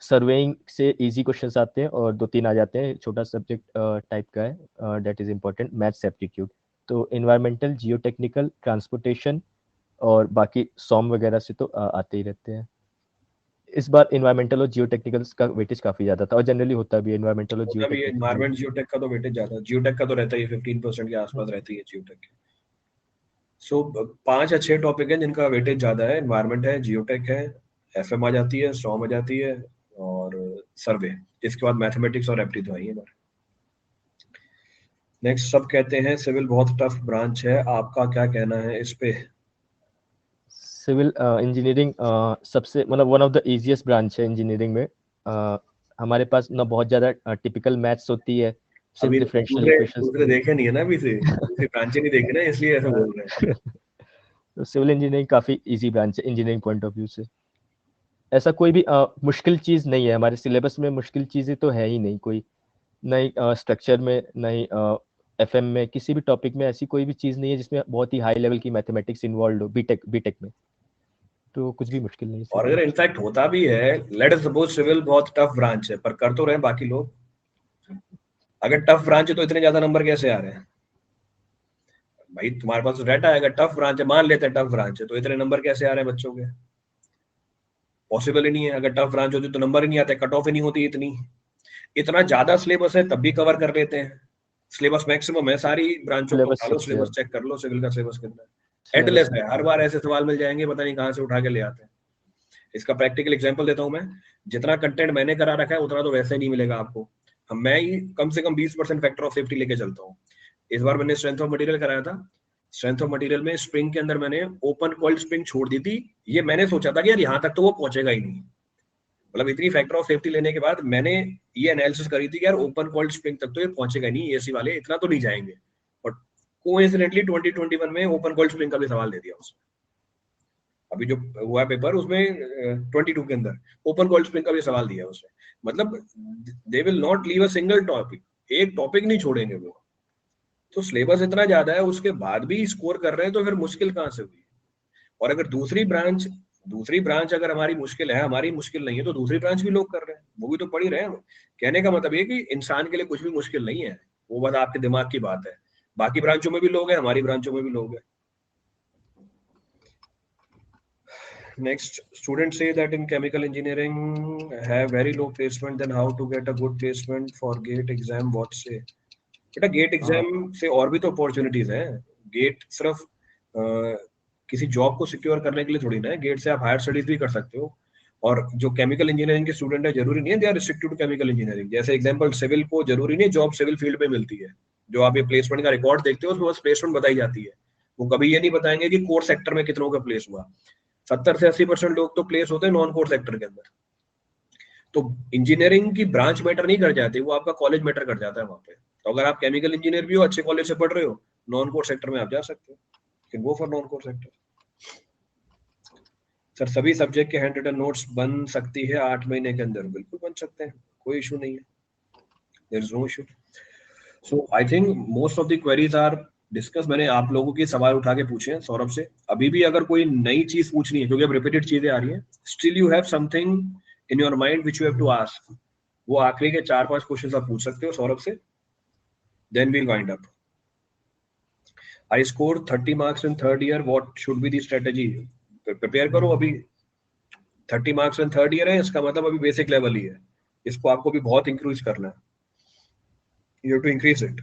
सर्वेइंग से इजी क्वेश्चंस आते हैं और 2-3 आ जाते हैं, छोटा सब्जेक्ट टाइप का है, that is important, maths aptitude. तो इन्वायरमेंटल, जियो टेक्निकल, ट्रांसपोर्टेशन और बाकी सॉम वगैरह से तो आते ही रहते हैं। इस बार इन्वायरमेंटल और जियो टेक्निकल्स का वेटेज काफी ज्यादा था, और जनरली होता भी है इन्वायरमेंटल और जियो टेक्निकल। एनवायरमेंट जियोटेक का तो वेटेज ज्यादा, जियोटेक का तो रहता ही 15% के आसपास रहती है जियोटेक की। सो 5 या 6 टॉपिक हैं जिनका वेटेज ज्यादा है, एनवायरमेंट है, जियोटेक है, एफएम आ जाती है, सॉम आ जाती है और सर्वे। इसके बाद मैथमेटिक्स और एप्टी तो आई है। नेक्स्ट, सब कहते हैं सिविल बहुत टफ ब्रांच है, आपका क्या कहना है इस पे? सिविल इंजीनियरिंग सबसे, मतलब one of the easiest branch है इंजीनियरिंग में। हमारे पास ना बहुत ज्यादा टिपिकल मैथ्स होती है, सिर्फ अभी डिफरेंशियल दूसरे इक्वेशंस। दूसरे देखे नहीं है ना, अभी से दूसरी ब्रांचें नहीं देखी ना, इसलिए ऐसा बोल रहे हैं। तो सिविल इंजीनियरिंग काफी इजी ब्रांच है इंजीनियरिंग पॉइंट ऑफ व्यू से। ऐसा कोई भी मुश्किल चीज नहीं है हमारे सिलेबस में, मुश्किल चीजें तो है ही नहीं कोई, नई स्ट्रक्चर में, नई एफएम में, किसी भी टॉपिक में ऐसी कोई भी चीज नहीं है जिसमें बहुत ही हाई लेवल की मैथमेटिक्स इन्वॉल्व हो। बीटेक में तो कुछ भी मुश्किल नहीं और है। अगर इनफैक्ट होता भी है, लेट अस सपोज सिविल बहुत टफ ब्रांच है, पर कर तो रहे हैं बाकी लोग। अगर टफ ब्रांच है तो इतने ज्यादा नंबर कैसे आ रहे हैं? भाई तुम्हारे पास रेट आएगा, टफ ब्रांच है, मान लेते हैं टफ ब्रांच है, तो इतने नंबर कैसे आ रहे हैं बच्चों के? पॉसिबल ही नहीं है। अगर टफ ब्रांच होती तो नंबर ही नहीं आते, कट ऑफ ही नहीं होती इतनी। इतना ज्यादा सिलेबस है तब भी कवर कर लेते हैं। सिलेबस मैक्सिमम है, सारी ब्रांचों को सिलेबस उठा लो, सबसे सिलेबस ज्यादा, चेक कर लो, सिविल का सिलेबस कितना है। सिलेबस एंडलेस है, हर बार ऐसे सवाल मिल जाएंगे, पता नहीं कहाँ से उठा के ले आते हैं। इसका प्रैक्टिकल एग्जांपल देता हूं मैं। जितना कंटेंट मैंने करा रखा है उतना तो वैसे नहीं मिलेगा आपको। मैं ही कम से कम 20% फैक्टर ऑफ सेफ्टी लेके चलता हूँ। इस बार मैंने स्ट्रेंथ ऑफ मटेरियल कराया था। स्ट्रेंथ ऑफ मटेरियल में स्प्रिंग के अंदर मैंने ओपन कॉइल्ड स्प्रिंग छोड़ दी थी। ये मैंने सोचा था कि यार यहाँ तक तो वो पहुंचेगा ही नहीं। मतलब इतनी फैक्टर ऑफ सेफ्टी लेने के बाद मैंने ये एनालिसिस करी थी कि यार ओपन कॉइल्ड स्प्रिंग तक तो ये पहुंचेगा नहीं, एसी वाले इतना तो नहीं जाएंगे। बट कोइंसिडेंटली 2021 में ओपन कॉइल्ड स्प्रिंग का भी सवाल दे दिया उसने। अभी जो हुआ पेपर उसमें 22 के अंदर ओपन कॉइल्ड स्प्रिंग का भी सवाल दिया उसने। मतलब they will not leave a single topic, एक टॉपिक नहीं छोड़ेंगे वो। तो सिलेबस इतना ज्यादा है, उसके बाद भी स्कोर कर रहे हैं, तो फिर मुश्किल कहाँ से हुई? और अगर दूसरी ब्रांच अगर हमारी मुश्किल है, हमारी मुश्किल नहीं है, तो दूसरी ब्रांच भी लोग कर रहे हैं, वो भी तो पढ़ ही रहे हैं। कहने का मतलब ये कि इंसान के लिए कुछ भी मुश्किल नहीं है, वो बस आपके दिमाग की बात है। बाकी ब्रांचों में भी लोग हैं, हमारी ब्रांचों में भी लोग हैं। Next, students say that in chemical engineering have very low placement. Then how to get a good placement for GATE exam? What say? बेटा गेट एग्जाम से और भी तो अपॉर्चुनिटीज हैं। गेट सिर्फ किसी जॉब को सिक्योर करने के लिए थोड़ी ना है, गेट से आप हायर स्टडीज भी कर सकते हो। और जो केमिकल इंजीनियरिंग के स्टूडेंट है, जरूरी नहीं है they are restricted to chemical engineering. जैसे एग्जांपल सिविल को जरूरी नहीं जॉब सिविल फील्ड में मिलती है। जो आप ये प्लेसमेंट का रिकॉर्ड देखते हो उसमें बस प्लेसमेंट बताई जाती है। वो कभी ये नहीं बताएंगे कि कोर सेक्टर में कितनों का प्लेस हुआ। 70 से 80% लोग तो प्लेस होते हैं नॉन कोर सेक्टर के अंदर। तो इंजीनियरिंग की ब्रांच मैटर नहीं कर जाती, वो आपका कॉलेज मैटर कर जाता है वहां पे। तो अगर आप केमिकल इंजीनियर भी हो, अच्छे कॉलेज से पढ़ रहे हो, नॉन कोर सेक्टर में आप जा सकते हो, can go for non core sector. Sir सभी सब्जेक्ट के हैंड रिटन नोट्स बन सकती है 8 महीने के अंदर? बिल्कुल बन सकते हैं, कोई इशू नहीं है, there is no issue. So I think most of the queries are discuss. मैंने आप लोगों के सवाल उठा के पूछे हैं सौरभ से। अभी भी अगर कोई नई चीज पूछनी है, क्योंकि अब रिपीटेड चीजें आ रही हैं, still you have something in your mind which you have to ask, वो आखिरी के 4-5 क्वेश्चन आप पूछ सकते हो सौरभ से। Then we'll wind up. I score 30 marks in third year, what should be the strategy? Prepare करो। अभी 30 मार्क्स इन थर्ड ईयर है, इसका मतलब अभी बेसिक लेवल ही है। इसको आपको भी बहुत इंक्रीज करना है, you have to increase it.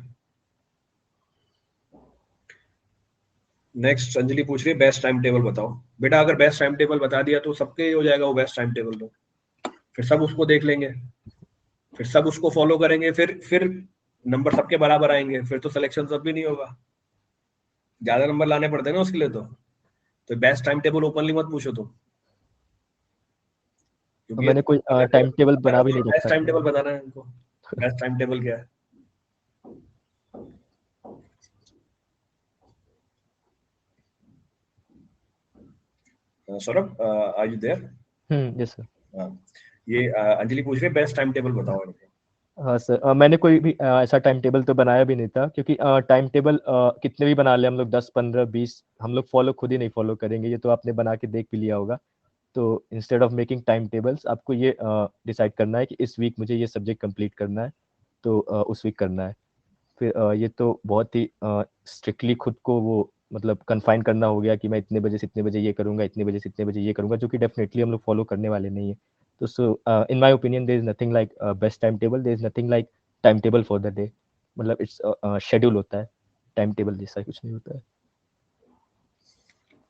Next Anjali पूछ रही है बेस्ट टाइम टेबल बताओ। बेटा अगर बेस्ट टाइम टेबल बता दिया तो सबके हो जाएगा वो बेस्ट टाइम टेबल, तो फिर सब उसको देख लेंगे, फिर सब उसको फॉलो करेंगे, फिर नंबर सबके बराबर आएंगे, फिर तो सिलेक्शन सब भी नहीं होगा। ज्यादा नंबर लाने पड़ते हैं ना उसके लिए। तो बेस्ट टाइम टेबल ओपनली मत पूछो तुम, तो क्योंकि मैंने कोई टाइम टेबल बना भी नहीं बेस्ट रखा टाइम था। टेबल बताना है उनको। बेस्ट टाइम टेबल क्या है? Saurabh are you there? Yes sir. ये अंजलि पूछ रही है बेस्ट टाइम टेबल बताओ इनको। हाँ सर, मैंने कोई भी ऐसा टाइम टेबल तो बनाया भी नहीं था, क्योंकि टाइम टेबल कितने भी बना ले हम लोग, 10 15 20, हम लोग फॉलो खुद ही नहीं फॉलो करेंगे, ये तो आपने बना के देख भी लिया होगा। तो instead of making time tables, आपको ये डिसाइड करना है कि इस वीक मुझे ये सब्जेक्ट कंप्लीट करना है, तो उस वीक करना है। फिर ये तो बहुत ही स्ट्रिक्टली खुद को वो मतलब कन्फाइन करना हो गया कि मैं इतने बजे से इतने बजे ये करूंगा, इतने बजे से इतने बजे ये करूंगा, जो कि डेफिनेटली हम लोग फॉलो करने वाले नहीं है। तो so in my opinion there is nothing like best time table, there is nothing like time table for the day. मतलब इट्स शेड्यूल होता है, टाइम टेबल जैसा कुछ नहीं होता है।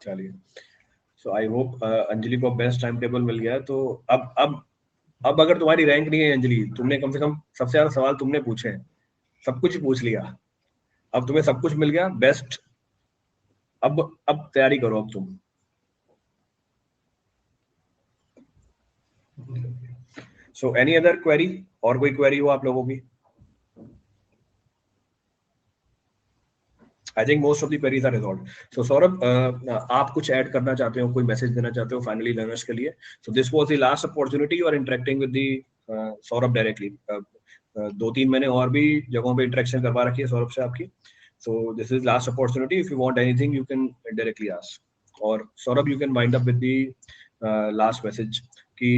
चलिए, सो आई होप अंजलि को बेस्ट टाइम टेबल मिल गया है। तो अब अगर तुम्हारी रैंक नहीं है अंजलि, तुमने कम से कम सबसे ज्यादा सवाल तुमने पूछे हैं, सब कुछ पूछ लिया, अब तुम्हें सब कुछ मिल गया बेस्ट। अब तैयारी करो अब तुम। So any other query? और कोई क्वेरी हो आप लोगों की? I think most of the queries are resolved. So Saurabh, आप कुछ ऐड करना चाहते हो, कोई मैसेज देना चाहते हो फाइनली लर्नर्स के लिए? So this was the last opportunity, you are interacting with the Saurabh directly. 2-3 मैंने और भी जगहों पे इंटरेक्शन करवा रखी है सौरभ से आपकी। So this is last opportunity, if you want anything you can directly ask. और Saurabh you can wind up with the last message कि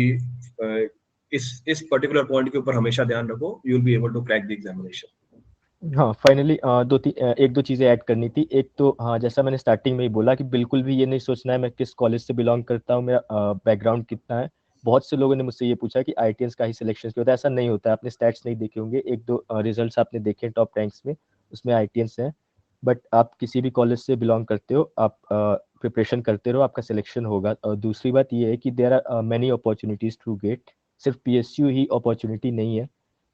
इस पर्टिकुलर पॉइंट के ऊपर हमेशा ध्यान रखो, you will be able to crack the examination. हाँ finally एक दो चीज़ें ऐड करनी थी। एक तो हाँ, जैसा मैंने स्टार्टिंग में ही बोला कि बिल्कुल भी ये नहीं सोचना है मैं किस कॉलेज से बिलोंग करता हूँ, मेरा बैकग्राउंड कितना है। बहुत से लोगों ने मुझसे ये पूछा कि आईटीएस का ही सिलेक्शन क्यों होता है। ऐसा नहीं होता है, आपने स्टैट्स नहीं देखे होंगे, एक दो रिजल्ट्स आपने देखे टॉप रैंक्स में, उसमें आईटीएस है। बट आप किसी भी कॉलेज से बिलोंग करते हो, आप प्रिपरेशन करते रहो, आपका सिलेक्शन होगा। और दूसरी बात ये है कि there are many opportunities to get, सिर्फ पीएसयू ही अपॉर्चुनिटी नहीं है।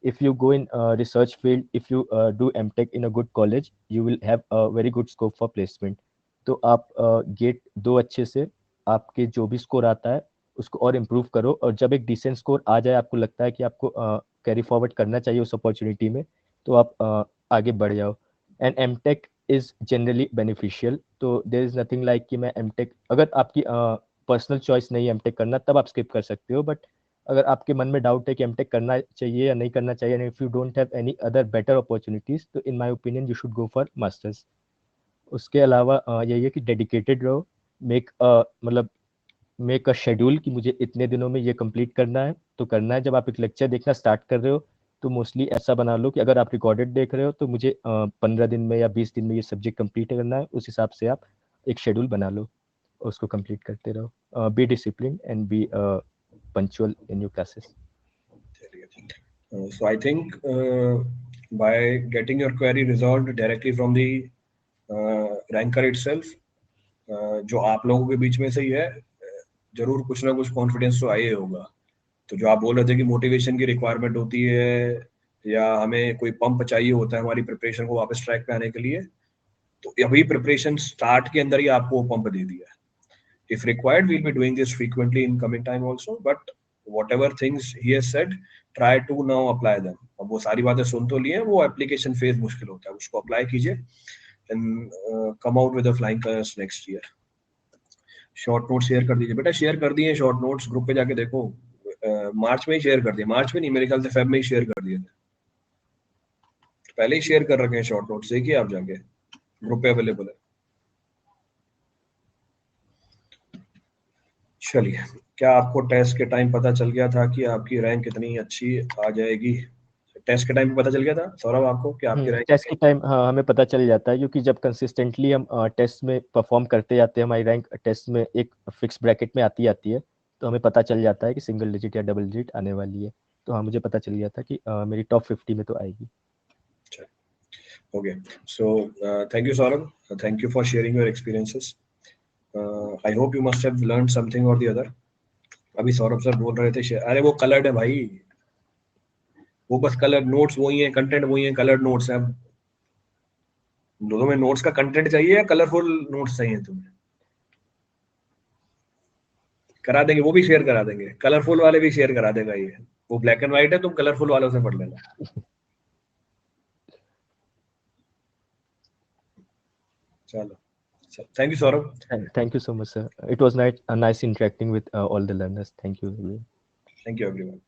If you go in research field, if you do MTech in a good college, you will have a very good scope for placement. तो आप gate दो अच्छे से, आपके जो भी स्कोर आता है उसको और इम्प्रूव करो, और जब एक डिसेंट स्कोर आ जाए, आपको लगता है कि आपको कैरी फॉरवर्ड करना चाहिए उस अपॉर्चुनिटी में, तो आप आगे बढ़ जाओ। And MTech is generally beneficial, तो देर इज नथिंग लाइक कि मैं एमटेक, अगर आपकी पर्सनल चॉइस नहीं है एमटेक करना, तब आप स्किप कर सकते हो। बट अगर आपके मन में डाउट है कि एमटेक करना चाहिए या नहीं करना चाहिए, and if you don't have any other better opportunities, तो in my opinion you should go for masters. उसके अलावा यही है कि डेडिकेटेड रहो, मेक मतलब मेक अ शेड्यूल कि मुझे इतने दिनों में ये कंप्लीट करना है तो करना है। जब आप एक लेक्चर देखना स्टार्ट कर रहे हो, तो मोस्टली ऐसा बना लो कि अगर आप रिकॉर्डेड देख रहे हो तो मुझे 15 दिन में या 20 दिन में ये सब्जेक्ट कंप्लीट करना है। उस हिसाब से आप एक शेड्यूल बना लो, उसको कंप्लीट करते रहो। Be discipline and B punctual in your classes. So I think by getting your query resolved directly from the ranker itself, जो आप लोगों के बीच में से ही है, जरूर कुछ ना कुछ कॉन्फिडेंस तो आया होगा। तो जो आप बोल रहे थे कि मोटिवेशन की रिक्वायरमेंट होती है या हमें कोई पंप चाहिए होता है हमारी प्रिपरेशन को वापस ट्रैक पे आने के लिए, तो अभी प्रिपरेशन स्टार्ट के अंदर ही आपको वो पंप दे दिया है। If required, we'll be doing this frequently in coming time also. But whatever things he has said, try to now apply them. अब वो सारी बातें सुन तो लिए, वो एप्लीकेशन फेज मुश्किल होता है, उसको अप्लाई कीजिए and come out with the flying colors next year. Short note share कर दीजिए बेटा, शेयर कर दिए शॉर्ट नोट्स, ग्रुप पे जाके देखो। मार्च में ही शेयर कर दिए, मार्च में नहीं, मेरे ख्याल से फेब में ही शेयर कर दिए थे, पहले ही शेयर कर रखे हैं शॉर्ट नोट्स, देखिए आप जाके, ग्रुप पे अवेलेबल है। चलिए, क्या आपको टेस्ट के टाइम पता चल गया था कि आपकी रैंक कितनी अच्छी आ जाएगी? टेस्ट के टाइम पे पता चल गया था सौरभ आपको कि आपकी रैंक टेस्ट के टाइम हाँ हमें पता चल जाता है, क्योंकि जब कंसिस्टेंटली हम टेस्ट में परफॉर्म करते जाते हैं, हमारी रैंक टेस्ट में एक फिक्स ब्रैकेट में आती है, तो हमें पता चल जाता है कि सिंगल डिजिट या डबल डिजिट आने वाली है। तो हाँ, मुझे पता चल गया था कि मेरी टॉप 50 में तो आएगी। Okay, so thank you Saurabh, thank you for sharing your experiences. I hope you must have learn something और द अदर। अभी सौरभ सर बोल रहे थे, अरे वो कलर्ड है भाई, वो बस कलर नोट्स वही है, कंटेंट वही है, कलर्ड नोट्स है। अब दोनों में नोट्स का कंटेंट चाहिए या कलरफुल नोट्स चाहिए तुम्हें? करा देंगे, वो भी शेयर करा देंगे, कलरफुल वाले भी शेयर करा देगा ये। वो ब्लैक एंड व्हाइट है, तुम कलरफुल वालों से पढ़ लेना। चलो, thank you Saurabh. Thank you so much, sir. It was nice interacting with all the learners. Thank you. Thank you everyone.